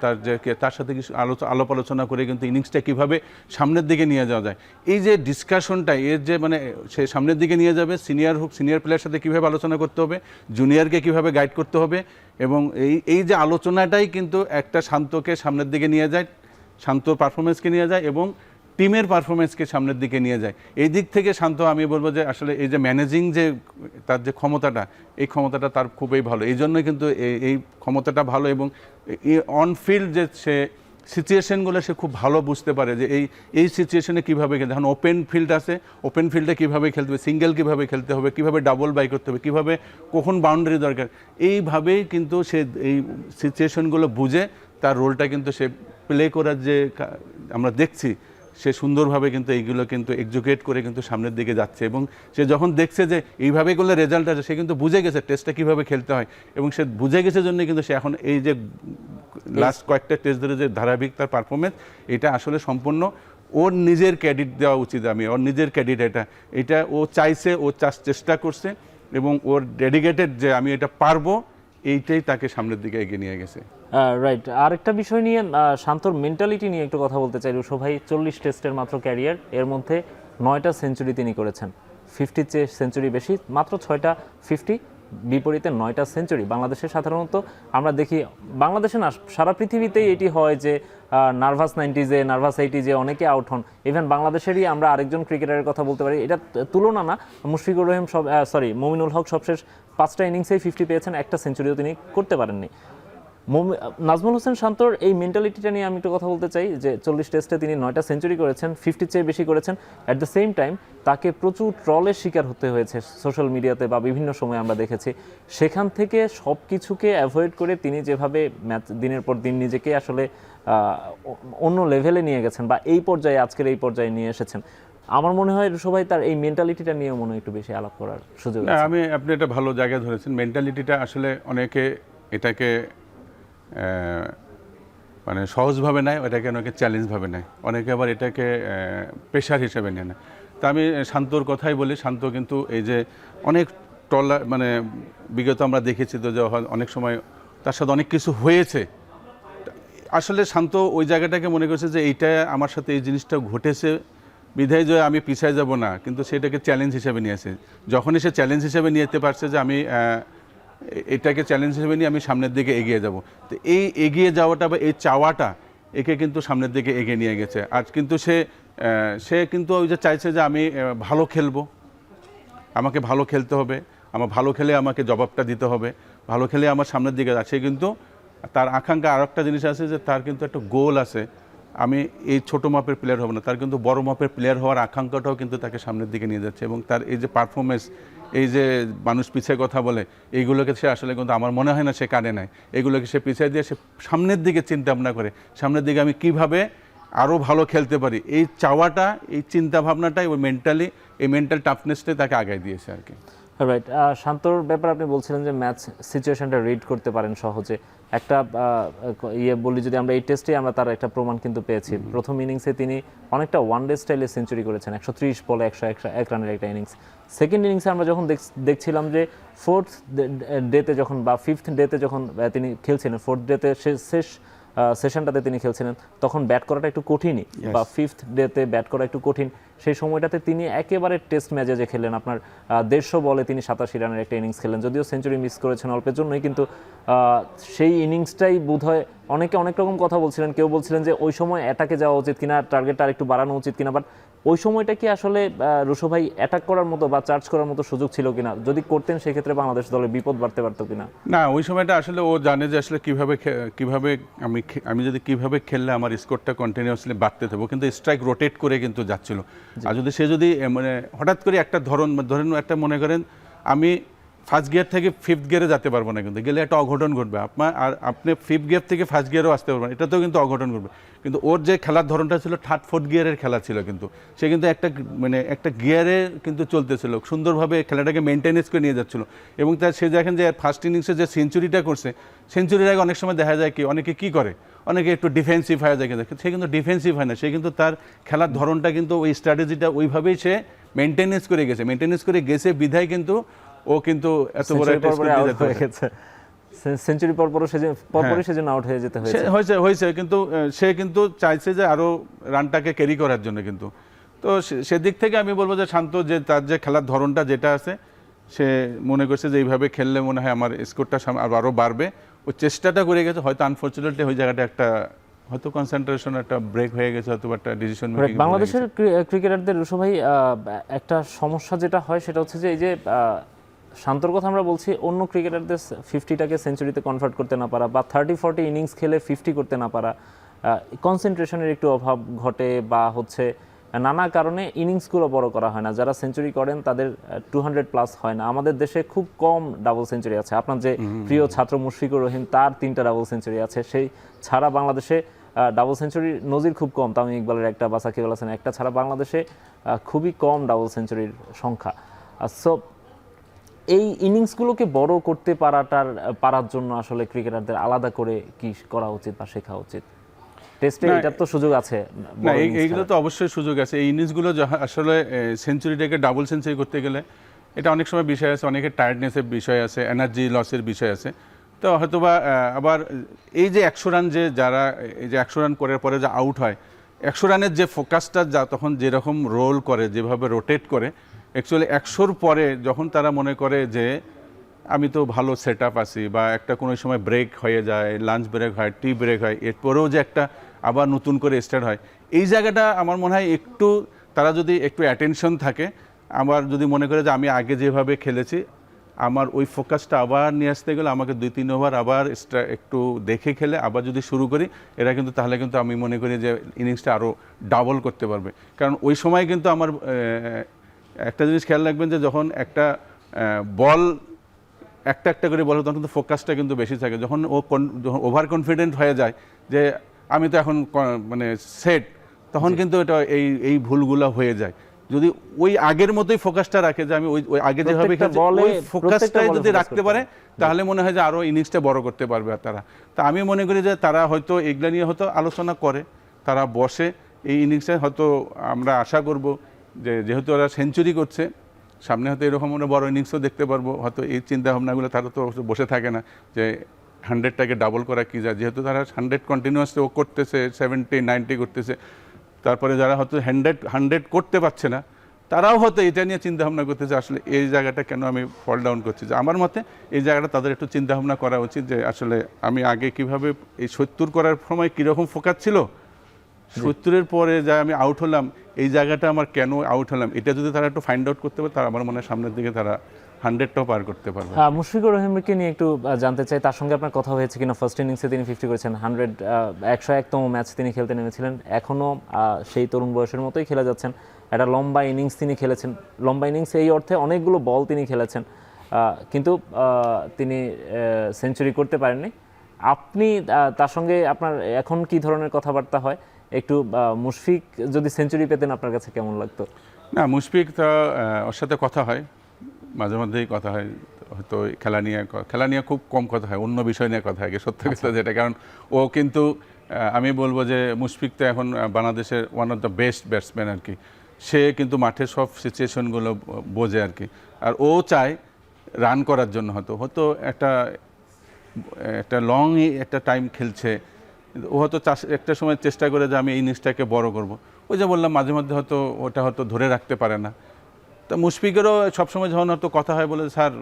তার সাথে কিছু আলাপ আলোচনা করে কিন্তু ইনিংসটা কীভাবে সামনের দিকে নিয়ে যাওয়া যায়, এই যে ডিসকাশনটা, এর যে মানে সে সামনের দিকে নিয়ে যাবে, সিনিয়র প্লেয়ার সাথে কীভাবে আলোচনা করতে হবে, জুনিয়রকে কীভাবে গাইড করতে হবে, এবং এই যে আলোচনাটাই কিন্তু একটা শান্তকে সামনের দিকে নিয়ে যায়, শান্ত পারফরমেন্সকে নিয়ে যায় এবং টিমের পারফরমেন্সকে সামনের দিকে নিয়ে যায়। এই দিক থেকে শান্ত, আমি বলবো যে আসলে এই যে ম্যানেজিং যে তার যে ক্ষমতাটা, এই ক্ষমতাটা তার খুবই ভালো। এই জন্যই কিন্তু এই ক্ষমতাটা ভালো, এবং অনফিল্ড যে সে সিচুয়েশনগুলো সে খুব ভালো বুঝতে পারে যে এই সিচুয়েশনে কীভাবে খেলতে, এখন ওপেন ফিল্ড আছে, ওপেন ফিল্ডে কীভাবে খেলতে হবে, সিঙ্গেল কীভাবে খেলতে হবে, কীভাবে ডাবল বাই করতে হবে, কীভাবে কখন বাউন্ডারি দরকার, এইভাবেই কিন্তু সে এই সিচুয়েশনগুলো বুঝে তার রোলটা কিন্তু সে প্লে করার যে আমরা দেখছি, সে সুন্দরভাবে কিন্তু এইগুলো কিন্তু এক্সিকিউট করে কিন্তু সামনের দিকে যাচ্ছে। এবং সে যখন দেখছে যে এইভাবে করলে রেজাল্ট আছে, সে কিন্তু বুঝে গেছে টেস্টটা কীভাবে খেলতে হয়, এবং সে বুঝে গেছে জন্যই কিন্তু সে এখন এই যে লাস্ট কয়েকটা টেস্ট ধরে যে ধারাবাহিক তার পারফরমেন্স, এটা আসলে সম্পূর্ণ ওর নিজের ক্রেডিট দেওয়া উচিত। ওর নিজের ক্রেডিট এটা ও চাইছে, ও চেষ্টা করছে, এবং ওর ডেডিকেটেড যে আমি এটা পারবো, এইটাই তাকে সামনের দিকে এগিয়ে নিয়ে গেছে। রাইট। আরেকটা বিষয় নিয়ে, শান্তর মেন্টালিটি নিয়ে একটু কথা বলতে চাই। রুশো ভাই 40 টেস্টের মাত্র ক্যারিয়ার, এর মধ্যে 9টা সেঞ্চুরি তিনি করেছেন, 50 চেয়ে সেঞ্চুরি বেশি, মাত্র 6টা 50, বিপরীতে 9টা সেঞ্চুরি। বাংলাদেশে সাধারণত আমরা দেখি, বাংলাদেশে না সারা পৃথিবীতেই এটি হয় যে নার্ভাস 90s-এ, নার্ভাস 80s-এ অনেকে আউট হন। ইভেন বাংলাদেশেরই আমরা আরেকজন ক্রিকেটারের কথা বলতে পারি, এটা তুলনা না, মুশফিকুর রহিম মমিনুল হক সবশেষ 5টা ইনিংসেই 50 পেয়েছেন, একটা সেঞ্চুরিও তিনি করতে পারেননি। নাজমুল হোসেন শান্তর এই মেন্টালিটিটা নিয়ে আমি একটু কথা বলতে চাই যে 40 টেস্টে তিনি 9টা সেঞ্চুরি করেছেন, 50 চেয়ে বেশি করেছেন। অ্যাট দ্য সেম টাইম তাকে প্রচুর ট্রলের শিকার হতে হয়েছে সোশ্যাল মিডিয়াতে বা বিভিন্ন সময় আমরা দেখেছি। সেখান থেকে সব কিছুকে অ্যাভয়েড করে তিনি যেভাবে ম্যাচ দিনের পর দিন নিজেকে আসলে অন্য লেভেলে নিয়ে গেছেন বা এই পর্যায়ে, আজকের এই পর্যায়ে নিয়ে এসেছেন, আমার মনে হয় রুশো ভাই তার এই মেন্টালিটিটা নিয়েও মনে হয় একটু বেশি আলাপ করার সুযোগ আছে। আপনি এটা ভালো জায়গায় ধরেছেন। মেন্টালিটিটা আসলে অনেকে এটাকে মানে সহজভাবে নেয়, এটাকে অনেকে চ্যালেঞ্জভাবে নেয়, অনেকে আবার এটাকে প্রেশার হিসেবে নেয় না। তা আমি শান্তর কথাই বলি, শান্ত কিন্তু এই যে অনেক মানে বিগত আমরা দেখেছি তো যে অনেক সময় তার সাথে অনেক কিছু হয়েছে, আসলে শান্ত ওই জায়গাটাকে মনে করছে যে এইটা আমার সাথে এই জিনিসটা ঘটেছে বিধায় যে আমি পিছায় যাব না, কিন্তু সেটাকে চ্যালেঞ্জ হিসেবে নিয়েছে। যখনই সে চ্যালেঞ্জ হিসেবে নিতে পারছে যে আমি এটাকে চ্যালেঞ্জ হিসেবে নিয়ে আমি সামনের দিকে এগিয়ে যাব, তো এই এগিয়ে যাওয়াটা বা এই চাওয়াটা একে কিন্তু সামনের দিকে এগিয়ে নিয়ে গেছে। আর কিন্তু সে কিন্তু ওই যে চাইছে যে আমি ভালো খেলবো, আমাকে ভালো খেলতে হবে, আমার ভালো খেলে আমাকে জবাবটা দিতে হবে, ভালো খেলে আমার সামনের দিকে যাচ্ছে। কিন্তু তার আকাঙ্ক্ষা আর একটা জিনিস আছে যে তার কিন্তু একটা গোল আছে, আমি এই ছোটো মাপের প্লেয়ার হব না, তার কিন্তু বড় মাপের প্লেয়ার হওয়ার আকাঙ্ক্ষাটাও কিন্তু তাকে সামনের দিকে নিয়ে যাচ্ছে। এবং তার এই যে পারফরমেন্স, এই যে মানুষ পিছিয়ে কথা বলে, এইগুলোকে সে আসলে কিন্তু আমার মনে হয় না সে কানে নেয়, এগুলোকে সে পিছিয়ে দিয়ে সে সামনের দিকে চিন্তা ভাবনা করে, সামনের দিকে আমি কিভাবে আরও ভালো খেলতে পারি, এই চাওয়াটা, এই চিন্তা ভাবনাটাই ওই এই মেন্টাল টাফনেসটাই তাকে আগায় দিয়েছে আর কি। রাইট। শান্তর ব্যাপারে আপনি বলছিলেন যে ম্যাচ সিচুয়েশনটা রিড করতে পারেন সহজে। একটা বলি, যদি আমরা এই টেস্টে আমরা তার একটা প্রমাণ কিন্তু পেয়েছি। প্রথম ইনিংসে তিনি অনেকটা ওয়ানডে স্টাইলে সেঞ্চুরি করেছেন, 130 বলে 101 রানের একটা ইনিংস। সেকেন্ড ইনিংসে আমরা যখন দেখছিলাম যে 4th ডেতে যখন বা 5th ডেতে যখন তিনি খেলছিলেন, 4th ডেতে শেষ সেশনটাতে তিনি খেলছিলেন, তখন ব্যাট করাটা একটু কঠিনই, বা 5th ডেতে ব্যাট করা একটু কঠিন। সেই সময়টাতে তিনি একেবারে টেস্ট ম্যাচে যে খেলেন, আপনার 150 বলে তিনি 87 রানের একটা ইনিংস খেলেন, যদিও সেঞ্চুরি মিস করেছেন অল্পের জন্যই, কিন্তু সেই ইনিংসটাই বোধহয় অনেকে অনেক রকম কথা বলছিলেন। কেউ বলছিলেন যে ওই সময় অ্যাটাকে যাওয়া উচিত কিনা, টার্গেটটা আর একটু বাড়ানো উচিত কিনা, বাট ওই সময়টা কি আসলে রুশো ভাই অ্যাটাক করার মতো বা চার্জ করার মতো সুযোগ ছিল কিনা, যদি করতেন সেক্ষেত্রে বাংলাদেশ দলের বিপদ বাড়তে পারতো কিনা? না, ওই সময়টা আসলে ও জানে যে আসলে কিভাবে আমি যদি কিভাবে খেললে আমার স্কোরটা কন্টিনিউয়াসলি বাড়তে থাকবো, কিন্তু স্ট্রাইক রোটেট করে কিন্তু যাচ্ছিল। আর সে যদি মানে হঠাৎ করে একটা ধরেন একটা মনে করেন আমি ফার্স্ট গিয়ার থেকে ফিফথ গিয়ারে যেতে পারবো না, কিন্তু গেলে একটা অঘটন ঘটবে আপনি ফিফথ গিয়ার থেকে ফার্স্ট গিয়ারও আসতে পারবেন, এটাতেও কিন্তু অঘটন ঘটবে। কিন্তু ওর যে খেলার ধরনটা ছিল থার্ড ফোর্থ গিয়ারের খেলা ছিল, কিন্তু সে কিন্তু একটা গিয়ারে কিন্তু চলতেছিল, সুন্দরভাবে খেলাটাকে মেনটেনেন্স করে নিয়ে যাচ্ছিল। এবং সে দেখেন যে ফার্স্ট ইনিংসে যে সেঞ্চুরিটা করছে, সেঞ্চুরির আগে অনেক সময় দেখা যায় অনেকে কি করে, অনেকে একটু ডিফেন্সিভ হয়ে যায়, কিন্তু সে কিন্তু ডিফেন্সিভ হয় না, সে কিন্তু তার খেলার ধরনটা কিন্তু ওই স্ট্র্যাটেজিটা ওইভাবেই সে মেনটেনেন্স করে গেছে বিধায় কিন্তু ও কিন্তু এত বড় একটা স্কোর দিয়ে যেতে হয়েছে। সেঞ্চুরি পরপরই সেজন্য আউট হয়ে যেতে হয়েছে কিন্তু সে কিন্তু চাইছে যে আরো রানটাকে ক্যারি করার জন্য, কিন্তু তো সেদিক থেকে আমি বলবো যে শান্ত, যে তার যে খেলার ধরনটা যেটা আছে, সে মনে করছে যে এইভাবে খেললে মনে হয় আমার স্কোরটা আরো বাড়বে, ও চেষ্টাটা করে গেছে। হয়তো আনফরচুনেটলি ওই জায়গাটা একটা হয়তো কনসেন্ট্রেশন একটা ব্রেক হয়ে গেছে, হয়তো একটা ডিসিশন মেকিং। বাংলাদেশের ক্রিকেটারদের রুশো ভাই একটা সমস্যা যেটা হয় সেটা হচ্ছে যে এই যে শান্তর কথা আমরা বলছি, অন্য ক্রিকেটারদের 50টাকে সেঞ্চুরিতে কনভার্ট করতে না পারা বা 30-40 ইনিংস খেলে 50 করতে না পারা, কনসেন্ট্রেশনের একটু অভাব ঘটে বা হচ্ছে নানা কারণে ইনিংসগুলো বড় করা হয় না। যারা সেঞ্চুরি করেন তাদের 200+ হয় না। আমাদের দেশে খুব কম ডাবল সেঞ্চুরি আছে। আপনার যে প্রিয় ছাত্র মুশফিকুর রহিম, তার 3টা ডাবল সেঞ্চুরি আছে। সেই ছাড়া বাংলাদেশে ডাবল সেঞ্চুরির নজির খুব কম। তামিম ইকবালের একটা বা সাকিব আল হাসানের একটা ছাড়া বাংলাদেশে খুবই কম ডাবল সেঞ্চুরির সংখ্যা। সো এই ইনিংসগুলোকে বড় করতে পারার জন্য আসলে ক্রিকেটারদের আলাদা করে কি করা উচিত বা শেখা উচিত? টেস্টে এটার তো সুযোগ আছে না, এইগুলো তো অবশ্যই সুযোগ আছে। এই ইনিংসগুলো আসলে সেঞ্চুরিটাকে ডাবল সেঞ্চুরি করতে গেলে এটা অনেক সময় বিষয় আছে, অনেকের টায়ার্ডনেসের বিষয় আছে, এনার্জি লসের বিষয় আছে। তো হয়তোবা আবার এই যে 100 রান যারা এই যে 100 রান করার পরে যে আউট হয়, 100 রানের যে ফোকাসটা তখন যেরকম রোল করে, যেভাবে রোটেট করে, অ্যাকচুয়ালি 100-র পরে যখন তারা মনে করে যে আমি তো ভালো সেট আপ আছি, বা একটা কোনো সময় ব্রেক হয়ে যায়, লাঞ্চ ব্রেক হয়, টি ব্রেক হয়, এরপরেও যে একটা আবার নতুন করে স্টার্ট হয়, এই জায়গাটা আমার মনে হয় একটু তারা যদি একটু অ্যাটেনশন থাকে, আমার যদি মনে করে যে আমি আগে যেভাবে খেলেছি, আমার ওই ফোকাসটা আবার নিয়ে আসতে গেলে আমাকে 2-3 ওভার আবার একটু দেখে খেলে আবার যদি শুরু করি, এরা কিন্তু তাহলে কিন্তু আমি মনে করি যে ইনিংসটা আরও ডাবল করতে পারবে। কারণ ওই সময় কিন্তু আমার একটা জিনিস খেয়াল রাখবেন যে যখন একটা বল একটা করে বল, তখন কিন্তু ফোকাসটা কিন্তু বেশি থাকে। যখন যখন ওভার কনফিডেন্ট হয়ে যায় যে আমি তো এখন মানে সেট, তখন কিন্তু এটা এই ভুলগুলো হয়ে যায়। যদি ওই আগের মতোই ফোকাসটা রাখে যে আমি ওই আগে যেভাবে ওই ফোকাসটাই যদি রাখতে পারে, তাহলে মনে হয় যে আরো ইনিংসটা বড় করতে পারবে তারা। তা আমি মনে করি যে তারা হয়তো এগুলা নিয়ে হয়তো আলোচনা করে, তারা বসে এই ইনিংসে হয়তো আমরা আশা করব যে যেহেতু ওরা সেঞ্চুরি করছে, সামনে হয়তো এরকম আমরা বড় ইনিংসও দেখতে পারবো। হয়তো এই চিন্তা ভাবনাগুলো তারা তো বসে থাকে না যে 100টাকে ডাবল করা কি যায়, যেহেতু তারা 100 কন্টিনিউয়াসলি ও করতেছে, 70-90 করতেছে, তারপরে যারা হয়তো 100 করতে পারছে না, তারাও হয়তো এটা নিয়ে চিন্তা ভাবনা করতেছে আসলে এই জায়গাটা কেন আমি ফল ডাউন করছি। যে আমার মতে এই জায়গাটা তাদের একটু চিন্তা ভাবনা করা উচিত যে আসলে আমি আগে কিভাবে এই 70 করার সময় কীরকম ফোকাস ছিল, 70-এর পরে যা আমি আউট হলাম, এই জায়গাটা আমার কেন আউট হলাম, এটা যদি তারা একটু ফাইন্ড আউট করতে পারে, তারা আমার মনে হয় সামনের দিকে তারা 100টাও পার করতে পারবে। মুশফিকুর রহিমকে নিয়ে একটু জানতে চাই, তার সঙ্গে আপনার কথা হয়েছে কিনা? ফার্স্ট ইনিংসে তিনি 50 করেছেন, 101তম ম্যাচ তিনি খেলতে নেমেছিলেন, এখনও সেই তরুণ বয়সের মতোই খেলে যাচ্ছেন। একটা লম্বা ইনিংস তিনি খেলেছেন, লম্বা ইনিংস এই অর্থে অনেকগুলো বল তিনি খেলেছেন, কিন্তু তিনি সেঞ্চুরি করতে পারেননি। আপনি তার সঙ্গে আপনার এখন কি ধরনের কথাবার্তা হয়? একটু মুশফিক যদি সেঞ্চুরি পেতেন আপনার কাছে কেমন লাগতো? না, মুশফিক তো ওর সাথে কথা হয়, মাঝে মধ্যেই কথা হয়, হয়তো খেলা নিয়ে খুব কম কথা হয়, অন্য বিষয় নিয়ে কথা হয় সত্য কথা যেটা। কারণ ও কিন্তু আমি বলবো যে মুশফিক তো এখন বাংলাদেশের one of the best batsman আর কি। সে কিন্তু মাঠের সব সিচুয়েশনগুলো বোঝে আর কি। আর ও চায় রান করার জন্য, হয়তো একটা লং একটা টাইম খেলছে, ও হয়তো একটা সময় চেষ্টা করে যে আমি এই ইনিংসটাকে বড় করব। ওই যে বললাম মাঝে মধ্যে ওটা হয়তো ধরে রাখতে পারে না। তা মুশফিকেরও সবসময় যখন হয়তো কথা হয়, বলে স্যার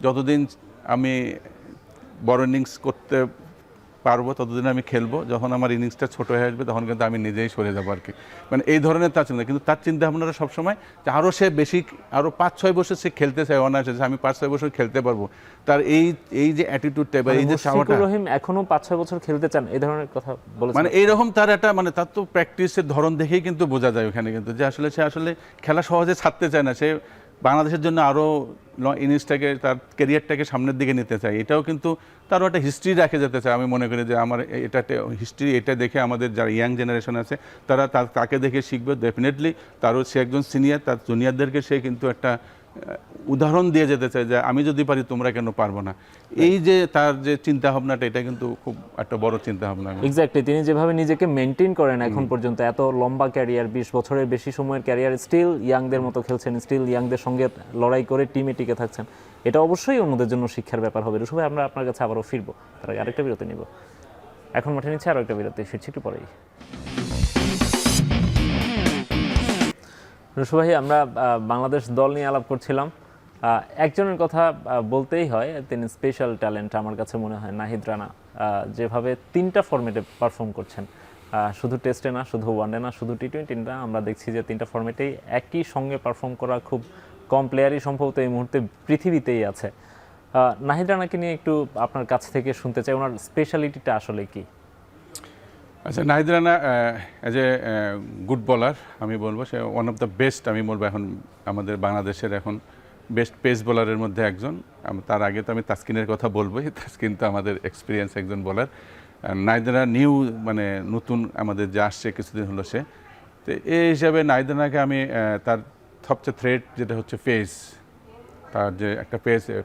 যতদিন আমি বড় ইনিংস করতে পারবো ততদিন আমি খেলবো, যখন আমার ইনিংসটা ছোট হয়ে আসবে তখন কিন্তু আমি নিজেই সরে যাবো আর কি। মানে এই ধরনের তার চিন্তা, কিন্তু তার চিন্তা ভাবনাটা সবসময় যে আরও সে বেশি, আরও 5-6 বছর সে খেলতে চায়, অনায়াসে আমি 5-6 বছর খেলতে পারবো। তার এই যে অ্যাটিটিউডটা বা এই যে চাওয়াটা, রহিম এখনো 5-6 বছর খেলতে চান, এই ধরনের কথা বলেছেন। মানে এইরকম তার একটা, মানে তার তো প্র্যাকটিসের ধরন দেখেই কিন্তু বোঝা যায় ওখানে কিন্তু, যে আসলে সে আসলে খেলা সহজে ছাড়তে চায় না, সে বাংলাদেশের জন্য আরও ইনিংসটাকে, তার ক্যারিয়ারটাকে সামনের দিকে নিতে চায়। এটাও কিন্তু তারও একটা হিস্ট্রি রেখে যেতে চায়। আমি মনে করি যে আমার এটা হিস্ট্রি, এটা দেখে আমাদের যারা ইয়াং জেনারেশন আছে তারা তাকে দেখে শিখবে ডেফিনেটলি। তারও সে একজন সিনিয়র, তার জুনিয়রদেরকে সে কিন্তু একটা উদাহরণ দিয়ে যেতে চায় যে আমি যদি পারি তোমরা কেন পারবো না। এই যে তার যে চিন্তা ভাবনাটা, এটা কিন্তু খুব একটা বড় চিন্তা ভাবনা। এক্স্যাক্টলি, তিনি যেভাবে নিজেকে মেনটেন করেন এখন পর্যন্ত, এত লম্বা ক্যারিয়ার, 20 বছরের বেশি সময়ের ক্যারিয়ার, স্টিল ইয়াংদের মতো খেলছেন, স্টিল ইয়াংদের সঙ্গে লড়াই করে টিমে টিকে থাকছেন, এটা অবশ্যই অন্যদের জন্য শিক্ষার ব্যাপার হবে। রুশু ভাই, আমরা আপনার কাছে আবারও ফিরবো, তার আগে আরেকটা বিরতি নিব। এখন মাঠে নিচ্ছে আরও একটা বিরতি, ফিরছি একটু পরেই। রুশু ভাই, আমরা বাংলাদেশ দল নিয়ে আলাপ করছিলাম। একজনের কথা বলতেই হয়, তিনি স্পেশাল ট্যালেন্ট আমার কাছে মনে হয়, নাহিদ রানা। যেভাবে 3টা ফরম্যাটে পারফর্ম করছেন, শুধু টেস্টে না, শুধু ওয়ানডে না, শুধু টি-20 না, আমরা দেখছি যে 3টা ফরম্যাটেই একই সঙ্গে পারফর্ম করা খুব কম প্লেয়ারই সম্ভবত এই মুহূর্তে পৃথিবীতেই আছে। নাহিদ রানাকে নিয়ে একটু আপনার কাছ থেকে শুনতে চাই, ওনার স্পেশালিটিটা আসলে কি? আচ্ছা, Nahid Rana as a good বলার আমি বলবো, সে ওয়ান অফ দ্য বেস্ট আমি বলবো এখন আমাদের বাংলাদেশের এখন বেস্ট পেস বোলারের মধ্যে একজন। তার আগে তো আমি তাসকিনের কথা বলবোই, তাসকিন তো আমাদের এক্সপিরিয়েন্স একজন বোলার। নাহিদ রানা মানে নতুন আমাদের যে আসছে কিছুদিন হলো সে, তো এই হিসাবে নাহিদ রানাকে আমি তার সবচেয়ে থ্রেট যেটা হচ্ছে পেস, তার যে একটা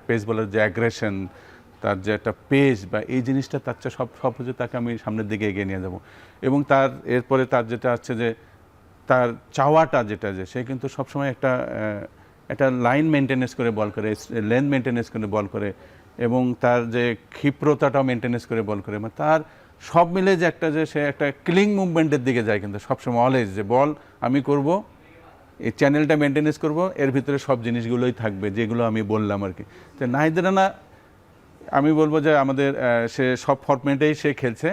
পেস বোলার যে অ্যাগ্রেশন, তার যে একটা পেস বা এই জিনিসটা, তার চেয়ে সব হচ্ছে তাকে আমি সামনের দিকে এগিয়ে নিয়ে যাব। এবং তার এরপরে তার যেটা আছে যে তার চাওয়াটা যেটা, যে সে কিন্তু সবসময় একটা লাইন মেনটেনেন্স করে বল করে, লেন্থ মেনটেনেন্স করে বল করে, এবং তার যে ক্ষিপ্রতাটাও মেনটেনেন্স করে বল করে, মানে তার সব মিলে যে একটা, যে সে একটা ক্লিং মুভমেন্টের দিকে যায় কিন্তু সবসময়, অলওয়েজ যে বল আমি করব, এই চ্যানেলটা মেনটেনেন্স করব, এর ভিতরে সব জিনিসগুলোই থাকবে যেগুলো আমি বললাম আর কি। তো নাহিদ রানা আমি বলবো যে আমাদের সে সব ফরম্যাটেই সে খেলছে।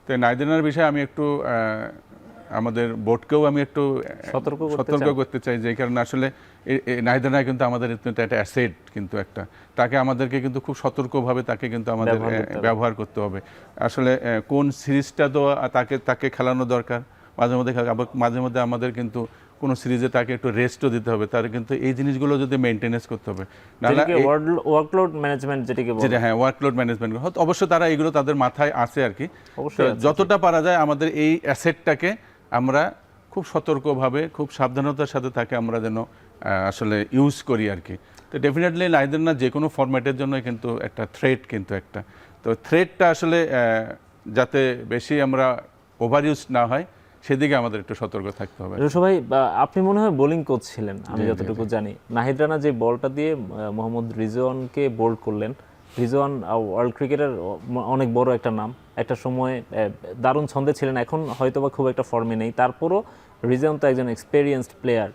তো নাহিদ রানার বিষয়ে আমি একটু আমাদের বোর্ডকেও আমি একটু সতর্ক করতে চাই, যে কারণে আসলে নাহিদ রানা কিন্তু আমাদের একটা অ্যাসেট, কিন্তু একটা তাকে আমাদেরকে কিন্তু খুব সতর্কভাবে তাকে কিন্তু আমাদের ব্যবহার করতে হবে। আসলে কোন সিরিজটা তো তাকে খেলানো দরকার, মাঝে মধ্যে আমাদের কিন্তু কোনো সিরিজে তাকে একটু রেস্টও দিতে হবে, তার কিন্তু এই জিনিসগুলো যদি মেনটেনেন্স করতে হবে, নাহলে ওয়ার্কলোড ম্যানেজমেন্ট যেটা, হ্যাঁ ওয়ার্কলোড ম্যানেজমেন্ট অবশ্য তারা এগুলো তাদের মাথায় আছে আর কি। যতটা পারা যায় আমাদের এই অ্যাসেটটাকে আমরা খুব সতর্কভাবে, খুব সাবধানতার সাথে তাকে আমরা যেন আসলে ইউজ করি আর কি। তো ডেফিনেটলি নাহিদ রানা যে কোনো ফরম্যাটের জন্য কিন্তু একটা থ্রেট, কিন্তু একটা, তো থ্রেটটা আসলে যাতে বেশি আমরা ওভার ইউজ না হয় সেদিকে আমাদের একটু সতর্ক থাকতে হবে। রুশু ভাই, আপনি মনে হয় বোলিং কোচ ছিলেন আমি যতটুকু জানি। নাহিদ রানা যে বলটা দিয়ে মোহাম্মদ রিজওয়ানকে বোল্ড করলেন, রিজওয়ান ওয়ার্ল্ড ক্রিকেটের অনেক বড় একটা নাম, একটা সময় দারুণ ছন্দে ছিলেন, এখন হয়তোবা খুব একটা ফর্মে নেই, তারপরও রিজওয়ান তো একজন এক্সপেরিয়েন্সড প্লেয়ার,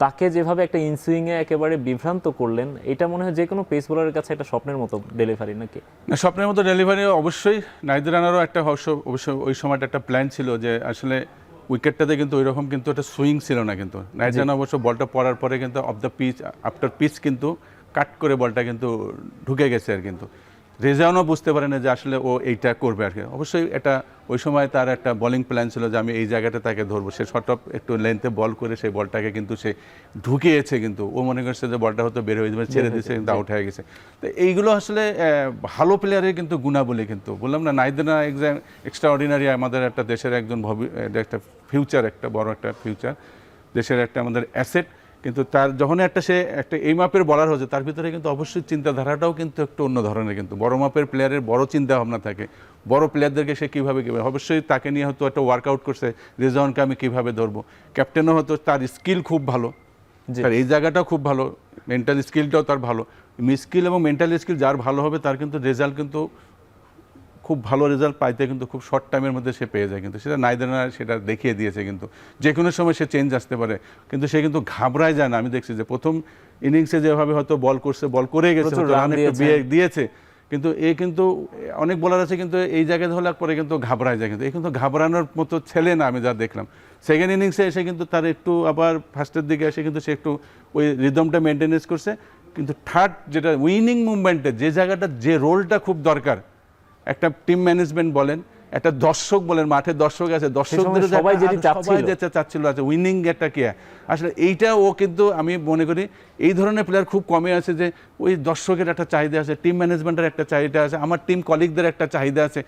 তাকে যেভাবে একটা ইনসুইংয়ে একেবারে বিভ্রান্ত করলেন, এটা মনে হয় যে কোনো পেস বোলারের কাছে একটা স্বপ্নের মতো ডেলিভারি নাকি? না, স্বপ্নের মতো ডেলিভারি অবশ্যই। নাহিদ রানারও একটা অবশ্যই ওই সময়টা একটা প্ল্যান ছিল যে আসলে উইকেটটাতে কিন্তু ওই রকম কিন্তু একটা সুইং ছিল না, কিন্তু নাহিদ রানা অবশ্য বলটা পড়ার পরে কিন্তু off the pitch, after pitch কিন্তু কাট করে বলটা কিন্তু ঢুকে গেছে আর, কিন্তু রেজাউনও বুঝতে পারে না যে আসলে ও এইটা করবে আর কি। অবশ্যই এটা ওই সময় তার একটা বোলিং প্ল্যান ছিল যে আমি এই জায়গাটা তাকে ধরবো, সে শর্ট অফ একটু লেন্থে বল করে সেই বলটাকে কিন্তু সে ঢুকিয়েছে, কিন্তু ও মনে করছে যে বলটা হয়তো বের হয়ে যাবে, ছেড়ে দিয়েছে, কিন্তু আউট হয়ে গেছে। তো এইগুলো আসলে ভালো প্লেয়ারের কিন্তু গুণাবলী, কিন্তু বললাম না নাহিদ রানা এক্সট্রা অর্ডিনারি, আমাদের একটা দেশের একজন একটা ফিউচার, একটা বড় একটা ফিউচার, দেশের একটা আমাদের অ্যাসেট। কিন্তু তার যখন সে একটা এই মাপের বলার হচ্ছে, তার ভিতরে কিন্তু অবশ্যই চিন্তাধারাটাও কিন্তু একটু অন্য ধরনের, কিন্তু বড় মাপের প্লেয়ারের বড় চিন্তা ভাবনা থাকে, বড় প্লেয়ারদেরকে সে কীভাবে অবশ্যই তাকে নিয়ে হয়তো একটা ওয়ার্কআউট করছে, রিজওয়ানকে আমি কীভাবে ধরবো। ক্যাপ্টেনও হয়তো তার স্কিল খুব ভালো, তার এই জায়গাটাও খুব ভালো, মেন্টাল স্কিলটাও তার ভালো। স্কিল এবং মেন্টাল স্কিল যার ভালো হবে তার কিন্তু রেজাল্ট কিন্তু খুব ভালো রেজাল্ট পাইতে কিন্তু খুব শর্ট টাইমের মধ্যে সে পেয়ে যায়, কিন্তু সেটা নাহিদ রানা সেটা দেখিয়ে দিয়েছে। কিন্তু যে কোনো সময় সে চেঞ্জ আসতে পারে, কিন্তু সে কিন্তু ঘাবড়ায় যায় না। আমি দেখছি যে প্রথম ইনিংসে যেভাবে হয়তো বল করছে, বল করে গেছে, রান একটু দিয়েছে, কিন্তু এ কিন্তু অনেক বোলার আছে কিন্তু এই জায়গায় হওয়ার পরে কিন্তু ঘাবড়ায় যায়, কিন্তু এই কিন্তু ঘাবড়ানোর মতো ছেলে না আমি যা দেখলাম। সেকেন্ড ইনিংসে এসে কিন্তু তার একটু আবার ফার্স্টের দিকে এসে কিন্তু সে একটু ওই রিদমটা মেনটেনেন্স করছে, কিন্তু থার্ড যেটা উইনিং মুভমেন্টে যে জায়গাটা যে রোলটা খুব দরকার, একটা টিম ম্যানেজমেন্ট বলেন, একটা দর্শক বলেন, মাঠে দর্শক আছে, দর্শকদের সবাই যেটি চাচ্ছিল আছে উইনিং একটা কি আসলে এইটা ও কিন্তু আমি মনে করি এই ধরনের প্লেয়ার খুব কমে আছে, যে ওই দর্শকের একটা চাহিদা আছে, টিম ম্যানেজমেন্টের একটা চাহিদা আছে, আমার টিম কলিগদের একটা চাহিদা আছে,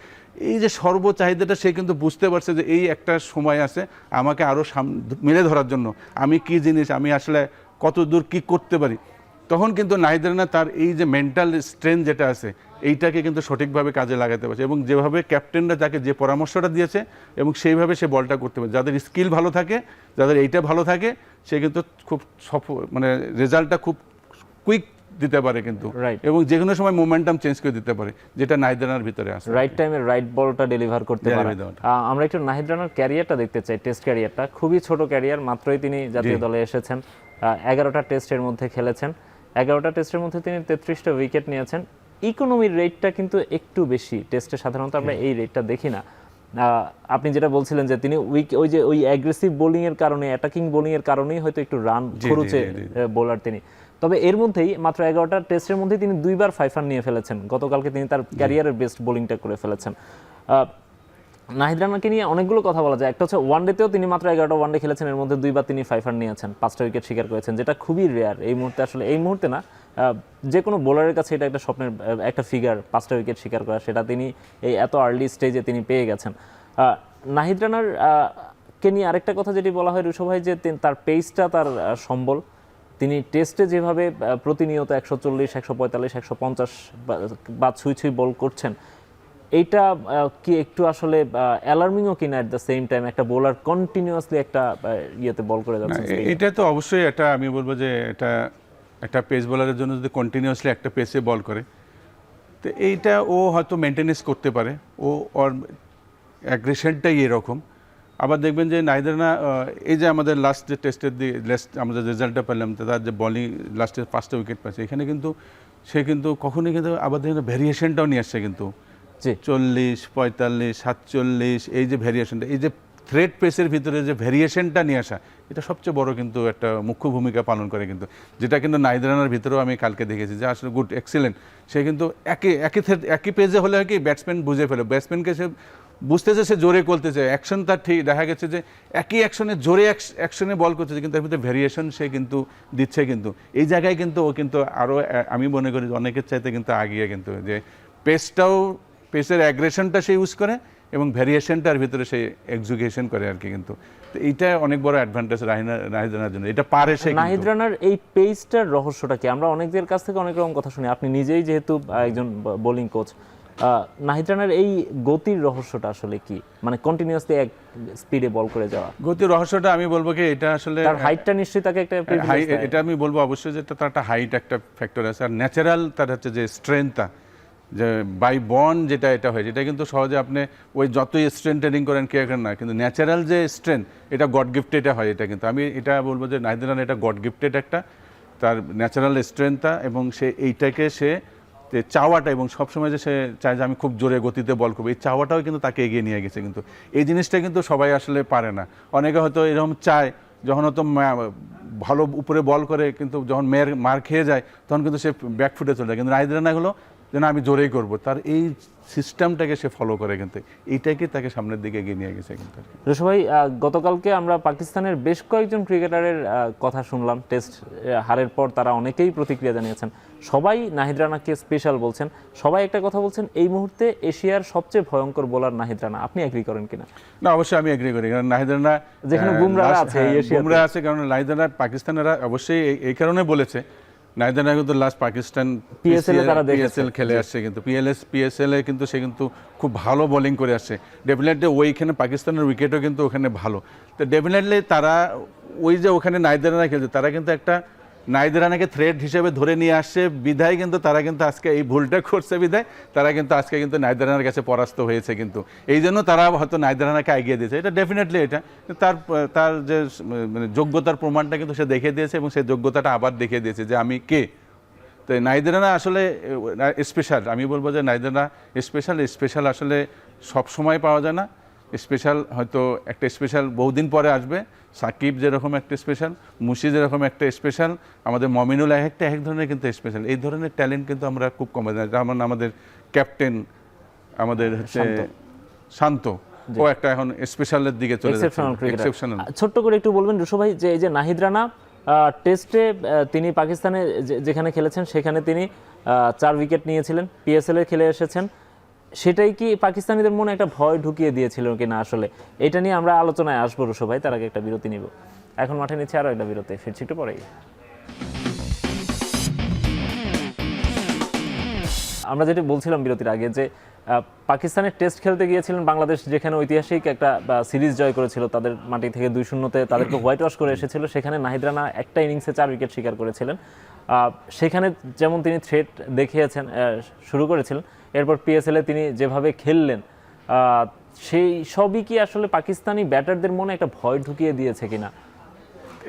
এই যে সর্ব চাহিদাটা সে কিন্তু বুঝতে পারছে যে এই একটা সময় আছে আমাকে আরও মেলে ধরার জন্য, আমি কি জিনিস, আমি আসলে কত দূর কী করতে পারি। তখন কিন্তু নাহিদ রানা তার এই যে মেন্টাল স্ট্রেংথ যেটা আছে এইটাকে কিন্তু সঠিকভাবে কাজে লাগাতে পারছে, এবং যেভাবে ক্যাপ্টেনরা তাকে যে পরামর্শটা দিয়েছে এবং সেইভাবে সে বলটা করতে পারে, যাদের স্কিল ভালো থাকে, যাদের এইটা ভালো থাকে, সে কিন্তু খুব মানে রেজাল্টটা খুব কুইক দিতে পারে কিন্তু, এবং যে কোনো সময় মোমেন্টাম চেঞ্জ করে দিতে পারে, যেটা নাহিদ রানার ভিতরে আছে, রাইট টাইমে রাইট বলটা ডেলিভার করতে পারে। আমরা একটু নাহিদ রানার ক্যারিয়ারটা দেখতে চাই, টেস্ট ক্যারিয়ারটা খুবই ছোট ক্যারিয়ার, মাত্রই তিনি জাতীয় দলে এসেছেন, 11টা টেস্টের মধ্যে খেলেছেন, 11টা টেস্টের মধ্যে তিনি 33টা উইকেট নিয়েছেন। ইকোনমির রেটটা কিন্তু একটু বেশি, টেস্টে সাধারণত আমরা এই রেটটা দেখি না। আপনি যেটা বলছিলেন যে তিনি ওই অ্যাগ্রেসিভ বোলিং এর কারণে, অ্যাটাকিং বোলিং এর কারণেই হয়তো একটু রান খরচে বোলার তিনি, তবে এর মধ্যেই মাত্র 11টা টেস্টের মধ্যেই তিনি 2বার 5 রান নিয়ে ফেলেছেন, গতকালকে তিনি তার ক্যারিয়ারের বেস্ট বোলিংটা করে ফেলেছেন। নাহিদ রানাকে নিয়ে অনেকগুলো কথা বলা যায়, একটা হচ্ছে ওয়ানডেতেও তিনি মাত্র 11টা ওয়ানডে খেলেছেন, এর মধ্যে 2বার তিনি 5 রান নিয়েছেন, 5টা উইকেট শিকার করেছেন, যেটা খুবই রেয়ার এই মুহূর্তে, আসলে এই মুহূর্তে না, যে কোনো বোলারের কাছে এটা একটা স্বপ্নের একটা ফিগার, 5টা উইকেট শিকার করা, সেটা তিনি এই এত আর্লি স্টেজে তিনি পেয়ে গেছেন। নাহিদ রানার কে নিয়ে আরেকটা কথা যেটি বলা হয় রুশো ভাই, যে তার পেসটা তার সম্বল, তিনি টেস্টে যেভাবে প্রতিনিয়ত 140, 145, 150 বা ছুঁই বল করছেন, এইটা কি একটু আসলে অ্যালার্মিংও কিনা এট দ্য সেম টাইম, একটা বোলার কন্টিনিউয়াসলি একটা ইয়েতে বল করে যাচ্ছে? এটা তো অবশ্যই এটা আমি বলবো যে এটা একটা পেস বোলারের জন্য যদি কন্টিনিউয়াসলি একটা পেসে বল করে, তো এইটা ও হয়তো মেনটেনেন্স করতে পারে, ওর অ্যাগ্রেশনটাই এরকম। আবার দেখবেন যে নাহিদ রানা এই যে আমাদের লাস্ট যে টেস্টের আমাদের রেজাল্টটা পেলাম, তার যে বলিং লাস্টের 5টা উইকেট পাচ্ছে, এখানে কিন্তু সে কিন্তু কখনোই কিন্তু আবার দেখেন ভ্যারিয়েশনটাও নিয়ে আসছে কিন্তু, 40, 45, 47, এই যে ভ্যারিয়েশনটা, এই যে থ্রেড পেসের ভিতরে যে ভ্যারিয়েশনটা নিয়ে আসা, এটা সবচেয়ে বড় কিন্তু একটা মুখ্য ভূমিকা পালন করে কিন্তু, যেটা কিন্তু নাহিদ রানার ভিতরেও আমি কালকে দেখেছি যে আসলে গুড এক্সিলেন্ট। সে কিন্তু একই পেজে হলে হয় কি ব্যাটসম্যান বুঝে ফেলে, ব্যাটসম্যানকে সে বুঝতেছে সে জোরে করতেছে, অ্যাকশন তার ঠিক দেখা গেছে যে একই অ্যাকশনে জোরে অ্যাকশনে বল করতেছে, কিন্তু তার ভিতরে ভ্যারিয়েশন সে কিন্তু দিচ্ছে কিন্তু, এই জায়গায় কিন্তু ও কিন্তু আরও আমি মনে করি অনেকের চাইতে কিন্তু আগিয়ে, কিন্তু যে পেসের অ্যাগ্রেশনটা সে ইউজ করে এবং ভ্যারিয়েশনটার ভিতরে সে এক্সিকিউশন করে আর কি, কিন্তু তো এইটা অনেক বড় অ্যাডভান্টেজ নাহিদ রানার জন্য, এটা পারে সে। নাহিদ রানার এই পেসটার রহস্যটা কি? আমরা অনেকদের কাছ থেকে অনেক রকম কথা শুনি, আপনি নিজেই যেহেতু একজন বোলিং কোচ, নাহিদ রানার এই গতির রহস্যটা আসলে কি, মানে কন্টিনিউয়াসলি এক স্পিডে বল করে যাওয়া? গতির রহস্যটা আমি বলবো কি, এটা আসলে তার হাইটটা নিশ্চয়ই তাকে একটা এটা আমি বলবো অবশ্যই যে তার একটা হাইট একটা ফ্যাক্টর আছে, আর ন্যাচারাল তার হচ্ছে যে স্ট্রেংথটা, যে বাই বর্ন যেটা এটা হয়, যেটা কিন্তু সহজে আপনি ওই যতই স্ট্রেংথ ট্রেনিং করেন কে করেন না, কিন্তু ন্যাচারাল যে স্ট্রেংথ এটা গড গিফটেড হয়, এটা কিন্তু আমি এটা বলবো যে নাহিদ রানা এটা গড গিফটেড একটা তার ন্যাচারাল স্ট্রেংথটা, এবং সে এইটাকে সে চাওয়াটা, এবং সবসময় যে সে চায় যে আমি খুব জোরে গতিতে বল করবো, এই চাওয়াটাও কিন্তু তাকে এগিয়ে নিয়ে গেছে, কিন্তু এই জিনিসটা কিন্তু সবাই আসলে পারে না। অনেকে হয়তো এরকম চায়, যখন হয়তো ভালো উপরে বল করে কিন্তু যখন মার খেয়ে যায় তখন কিন্তু সে ব্যাকফুটে চলে যায়, কিন্তু নাহিদ রানা হলো যেন আমি জোরেই করবো, তার এই সিস্টেমটাকে সে ফলো করে, কিন্তু এইটাকে তাকে সামনের দিকে এগিয়ে নিয়ে গেছে। কিন্তু রুশো ভাই, গতকালকে আমরা পাকিস্তানের বেশ কয়েকজন ক্রিকেটারের কথা শুনলাম, টেস্ট হারের পর তারা অনেকেই প্রতিক্রিয়া জানিয়েছেন, সবাই নাহিদ রানাকে স্পেশাল বলছেন, সবাই একটা কথা বলছেন, এই মুহূর্তে এশিয়ার সবচেয়ে ভয়ঙ্কর বোলার নাহিদ রানা। আপনি এগ্রি করেন কিনা? না, অবশ্যই আমি এগ্রি করি, কারণ নাহিদ রানা যেখানে বুমরা আছে, কারণ নাহিদ রানা পাকিস্তানেরা অবশ্যই এই কারণে বলেছে, নাহিদ রানা কিন্তু লাস্ট পাকিস্তান পিএসএল খেলে আসছে, কিন্তু পিএসএল এ কিন্তু সে কিন্তু খুব ভালো বোলিং করে আসছে, ডেফিনেটলি ওইখানে পাকিস্তানের উইকেটও কিন্তু ওখানে ভালো, তো ডেফিনেটলি তারা ওই যে ওখানে নাহিদ রানা খেলছে, তারা কিন্তু একটা নাহিদ রানাকে থ্রেট হিসেবে ধরে নিয়ে আসছে বিধায় কিন্তু তারা কিন্তু আজকে এই ভুলটা করছে, বিধায় তারা কিন্তু আজকে কিন্তু নাহিদ রানার কাছে পরাস্ত হয়েছে, কিন্তু এই জন্য তারা হয়তো নাহিদ রানাকে এগিয়ে দিয়েছে, এটা ডেফিনেটলি এটা তার যে মানে যোগ্যতার প্রমাণটা কিন্তু সে দেখিয়ে দিয়েছে, এবং সেই যোগ্যতাটা আবার দেখিয়ে দিয়েছে যে আমি কে, তো নাহিদ রানা আসলে স্পেশাল, আমি বলবো যে নাহিদ রানা স্পেশাল আসলে সব সময় পাওয়া যায় না। স্পেশাল হয়তো একটা স্পেশাল বহুদিন পরে আসবে। সাকিব যেরকম একটা স্পেশাল, মুশি যেরকম একটা স্পেশাল, আমাদের মমিনুল এক ধরনের কিন্তু স্পেশাল। এই ধরনের ট্যালেন্ট কিন্তু আমরা খুব কমে যায়। যেমন আমাদের ক্যাপ্টেন আমাদের হচ্ছে শান্ত, ও একটা এখন স্পেশালের দিকে চলে যাচ্ছে, এক্সেপশনাল। ছোট্ট করে একটু বলবেন রুশো ভাই যে এই যে নাহিদ রানা টেস্টে তিনি পাকিস্তানে যেখানে খেলেছেন সেখানে তিনি 4 উইকেট নিয়েছিলেন, পিএসএল এ খেলে এসেছেন, সেটাই কি পাকিস্তানিদের মনে একটা ভয় ঢুকিয়ে দিয়েছিল কিনা আসলে, এটা নিয়ে আমরা আলোচনায় আসবো রুশো ভাই। তার আগে একটা বিরতি নিব, এখন মাঠে নিচ্ছে আরও একটা বিরতি, ফিরছি একটু পরেই। আমরা যেটা বলছিলাম বিরতির আগে যে পাকিস্তানের টেস্ট খেলতে গিয়েছিলেন বাংলাদেশ, যেখানে ঐতিহাসিক একটা সিরিজ জয় করেছিল তাদের মাটি থেকে 2-0-তে তাদেরকে হোয়াইট ওয়াশ করে এসেছিল, সেখানে নাহিদ রানা একটা ইনিংসে 4 উইকেট শিকার করেছিলেন। সেখানে যেমন তিনি থ্রেট দেখিয়েছেন, শুরু করেছিলেন, এরপর পিএসএলে তিনি যেভাবে খেললেন, সেই সবই কি আসলে পাকিস্তানি ব্যাটারদের মনে একটা ভয় ঢুকিয়ে দিয়েছে কিনা?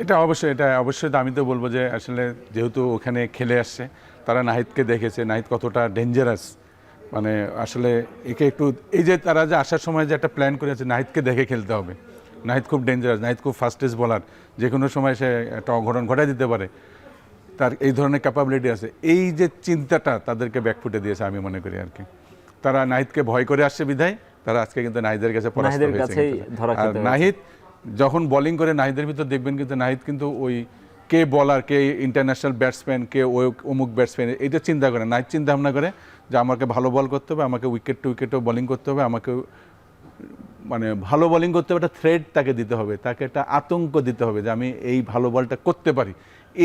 এটা অবশ্যই আমি তো বলবো যে আসলে যেহেতু ওখানে খেলে আসছে, তারা নাহিদকে দেখেছে, নাহিদ কতটা ডেঞ্জারাস। মানে আসলে একে একটু এই যে তারা যে আসার সময় যে একটা প্ল্যান করেছে নাহিদকে দেখে খেলতে হবে, নাহিদ খুব ডেঞ্জারাস, নাহিদ খুব ফাস্টেস্ট বোলার, যে কোনো সময় সে একটা অঘটন ঘটাই দিতে পারে, তার এই ধরনের ক্যাপাবিলিটি আছে। এই যে চিন্তাটা তাদেরকে ব্যাকফুটে দিয়েছে আমি মনে করি আর কি। তারা নাহিদকে ভয় করে আসছে বিধায় তারা আজকে কিন্তু নাহিদের কাছে পরাস্ত হয়েছে। আর নাহিদ যখন বোলিং করে নাহিদের ভিতর দেখবেন কিন্তু নাহিদ কিন্তু ওই কে বলার, কে ইন্টারন্যাশনাল ব্যাটসম্যান, কে ওই অমুক ব্যাটসম্যান, এইটা চিন্তা করে নাহিদ চিন্তা ভাবনা করে যে আমাকে ভালো বল করতে হবে, আমাকে উইকেট টু উইকেটও বোলিং করতে হবে, আমাকে মানে ভালো বোলিং করতে হবে, একটা থ্রেড তাকে দিতে হবে, তাকে একটা আতঙ্ক দিতে হবে যে আমি এই ভালো বলটা করতে পারি।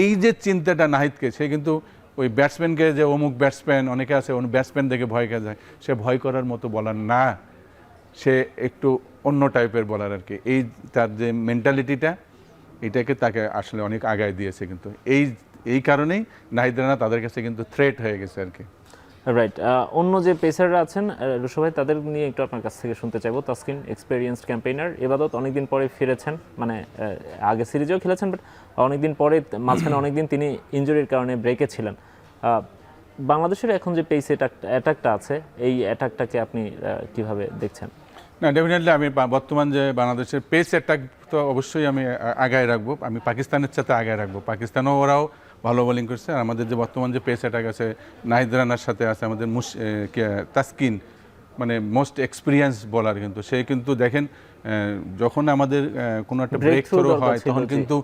এই যে চিন্তাটা নাহিদকে, সে কিন্তু ওই ব্যাটসম্যানকে যে অমুক ব্যাটসম্যান, অনেকে আছে ব্যাটসম্যান দেখে ভয় খেয়ে যায়, সে ভয় করার মতো বলার না, সে একটু অন্য টাইপের বলার আর কি। এই তার যে মেন্টালিটিটা, এটাকে তাকে আসলে অনেক আগায় দিয়েছে কিন্তু এই কারণেই নাহিদ রানা তাদের কাছে কিন্তু থ্রেট হয়ে গেছে আর কি। রাইট, অন্য যে পেসাররা আছেন রুশো ভাই, তাদের নিয়ে একটু আপনার কাছ থেকে শুনতে চাইবো। তাসকিন এক্সপেরিয়েন্সড ক্যাম্পেইনার, এবাদত অনেকদিন পরে ফিরেছেন, মানে আগে সিরিজেও খেলেছেন, বাট অনেকদিন পরে, মাঝখানে অনেকদিন তিনি ইনজুরির কারণে ব্রেকে ছিলেন। বাংলাদেশের এখন যে পেস অ্যাটাকটা আছে, এই অ্যাটাকটাকে আপনি কিভাবে দেখছেন? না, ডেফিনেটলি আমি বর্তমান যে বাংলাদেশের পেস অ্যাটাক তো অবশ্যই আমি আগায় রাখবো, আমি পাকিস্তানের সাথে আগায় রাখবো। পাকিস্তানও ওরাও ভালো বোলিং করছে, আর আমাদের যে বর্তমান যে পেস অ্যাটাক আছে নাহিদ রানার সাথে আছে আমাদের তাসকিন, মানে মোস্ট এক্সপিরিয়েন্স বোলার কিন্তু সে কিন্তু দেখেন যখন আমাদের কোনো একটা ব্রেক থ্রো হয় তখন কিন্তু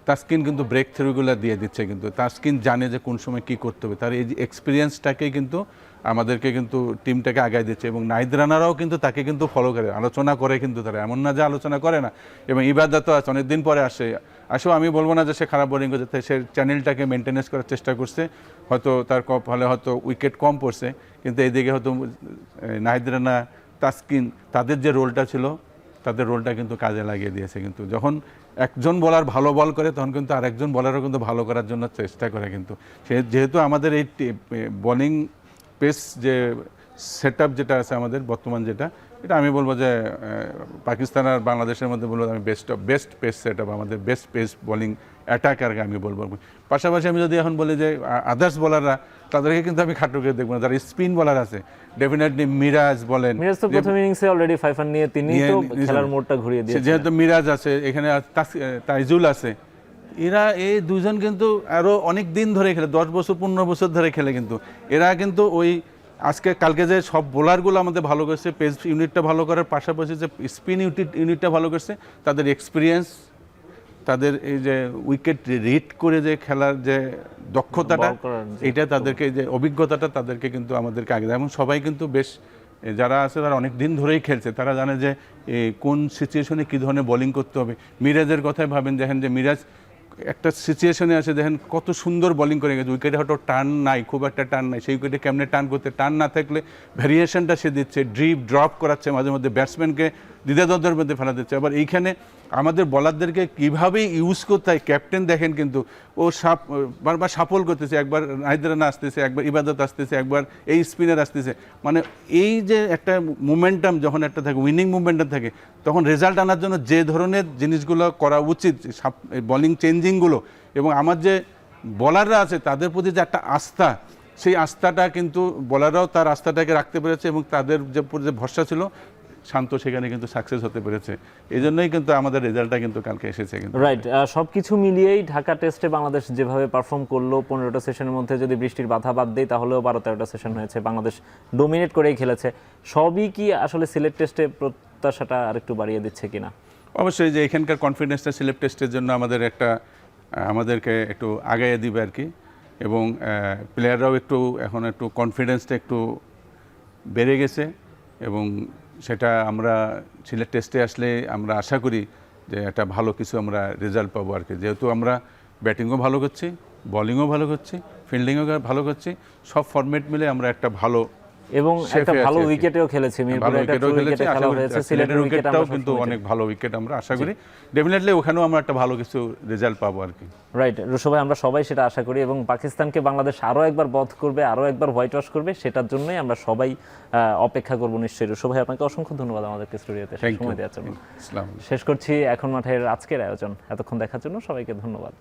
তাসকিন কিন্তু ব্রেক থ্রুগুলো দিয়ে দিচ্ছে, কিন্তু তাসকিন জানে যে কোন সময় কি করতে হবে, তার এই যে এক্সপিরিয়েন্সটাকেই কিন্তু আমাদেরকে কিন্তু টিমটাকে আগায় দিচ্ছে। এবং নাহিদ রানারাও কিন্তু তাকে কিন্তু ফলো করে, আলোচনা করে, কিন্তু তারা এমন না যে আলোচনা করে না। এবং ইবাদতও আছে, অনেকদিন পরে আসেও আমি বলবো না যে সে খারাপ বোলিং করছে, সে চ্যানেলটাকে মেনটেনেন্স করার চেষ্টা করছে, হয়তো তার ফলে হয়তো উইকেট কম পড়ছে, কিন্তু এইদিকে হয়তো নাহিদ রানা, তাসকিন, তাদের যে রোলটা ছিল তাদের রোলটা কিন্তু কাজে লাগিয়ে দিয়েছে। কিন্তু যখন একজন বোলার ভালো বল করে তখন কিন্তু আরেকজন বোলারও কিন্তু ভালো করার জন্য চেষ্টা করে। কিন্তু সে যেহেতু আমাদের এই বোলিং পেস যে সেট আপ যেটা আছে আমাদের বর্তমান যেটা, এটা আমি বলবো যে পাকিস্তান আর বাংলাদেশের মধ্যে বলবো আমি বেস্ট পেস সেট আপ, আমাদের বেস্ট পেস বোলিং অ্যাটাকার আমি বলবো। পাশাপাশি আমি যদি এখন বলি যে আদার্স বোলাররা, তাদেরকে কিন্তু আমি খাটো করে দেখবো না। যারা স্পিন বোলার আছে ডেফিনেটলি মিরাজ বলেন, মিরাজ তো প্রথম ইনিংসে অলরেডি 5 রান নিয়ে তিনি তো খেলার মোড়টা ঘুরিয়ে দিয়েছেন। যেহেতু মিরাজ আছে, এখানে তাইজুল আছে, এরা এই দুজন কিন্তু আরও অনেক দিন ধরে খেলে, 10 বছর 15 বছর ধরে খেলে। কিন্তু এরা কিন্তু ওই কালকে যে সব বোলারগুলো আমাদের ভালো করছে, পেস ইউনিটটা ভালো করার পাশাপাশি যে স্পিন ইউনিটটা ভালো করছে, তাদের এক্সপিরিয়েন্স, তাদের এই যে উইকেট রিড করে যে খেলার যে দক্ষতাটা, এটা তাদেরকে যে অভিজ্ঞতাটা তাদেরকে কিন্তু আমাদেরকে আগে, এবং সবাই কিন্তু বেশ যারা আছে তারা অনেক দিন ধরেই খেলছে, তারা জানে যে কোন সিচুয়েশনে কী ধরনের বোলিং করতে হবে। মিরাজের কথাই ভাবেন, দেখেন যে মিরাজ একটা সিচুয়েশনে আছে, দেখেন কত সুন্দর বোলিং করে গেছে, উইকেটে হয়তো টার্ন নাই, খুব একটা টার্ন নাই, সেই উইকেটে কেমনে টার্ন করতে, টার্ন না থাকলে ভ্যারিয়েশনটা সে দিচ্ছে, ড্রপ করাচ্ছে, মাঝে মধ্যে ব্যাটসম্যানকে দ্বিধাদ্বন্দ্বের মধ্যে ফেলা দিচ্ছে। আবার এইখানে আমাদের বলারদেরকে কীভাবে ইউজ করতে হয়, ক্যাপ্টেন দেখেন কিন্তু ও বারবার সাফল করতেছে, একবার নাহিদ রানা আসতেছে, একবার ইবাদত আসতেছে, একবার এই স্পিনার আসতেছে। মানে এই যে একটা মোমেন্টাম যখন একটা থাকে, উইনিং মোমেন্টাম থাকে, তখন রেজাল্ট আনার জন্য যে ধরনের জিনিসগুলো করা উচিত, বোলিং চেঞ্জিংগুলো, এবং আমার যে বোলাররা আছে তাদের প্রতি যে একটা আস্থা, সেই আস্থাটা কিন্তু বোলাররাও তার আস্থাটাকে রাখতে পেরেছে এবং তাদের যে উপর যে ভরসা ছিল শান্ত সেখানে কিন্তু সাকসেস হতে পেরেছে। এই জন্যই কিন্তু আমাদের রেজাল্টটা কিন্তু কালকে এসেছে কিন্তু। রাইট, সবকিছু মিলিয়েই ঢাকা টেস্টে বাংলাদেশ যেভাবে পারফর্ম করলো, 15টা সেশনের মধ্যে যদি বৃষ্টির বাধা বাদ দেয় তাহলেও 12-13টা সেশন হয়েছে, বাংলাদেশ ডোমিনেট করেই খেলেছে। সবই কি আসলে সিলেট টেস্টে প্রত্যাশাটা আরেকটু বাড়িয়ে দিচ্ছে কিনা? অবশ্যই যে এখানকার কনফিডেন্সটা সিলেট টেস্টের জন্য আমাদেরকে একটু আগাইয়ে দিবে আর কি, এবং প্লেয়াররাও এখন একটু কনফিডেন্সটা একটু বেড়ে গেছে, এবং সেটা আমরা সিলেট টেস্টে আসলে আমরা আশা করি যে একটা ভালো কিছু আমরা রেজাল্ট পাবো আর কি, যেহেতু আমরা ব্যাটিংও ভালো করছি, বোলিংও ভালো করছি, ফিল্ডিংও ভালো করছি, সব ফরম্যাট মিলে আমরা একটা ভালো এবং একটা শেফে ভালো আছি আর কি। উইকেটেও খেলেছে, ভালো মিরপুরে একটা উইকেটও উইকেটে খেলেছে, খেলা হয়েছে, সিলেটের উইকেটটাও উইকেট কিন্তু অনেক ভালো উইকেট আমরা আশা করি, ডেফিনেটলি ওখানেও আমরা একটা ভালো কিছু রেজাল্ট পাবো আর কি। রাইট রুশো ভাই, আমরা সবাই সেটা আশা করি, এবং পাকিস্তানকে বাংলাদেশ আরও একবার বধ করবে, আরও একবার হোয়াইট ওয়াশ করবে, সেটার জন্যই আমরা সবাই অপেক্ষা করবো নিশ্চয়ই। রুশো ভাই, আপনাকে অসংখ্য ধন্যবাদ আমাদেরকে স্টুডিওতে সময় দেওয়ার জন্য। আসসালামু আলাইকুম। শেষ করছি এখন মাঠের আজকের আয়োজন। এতক্ষণ দেখার জন্য সবাইকে ধন্যবাদ।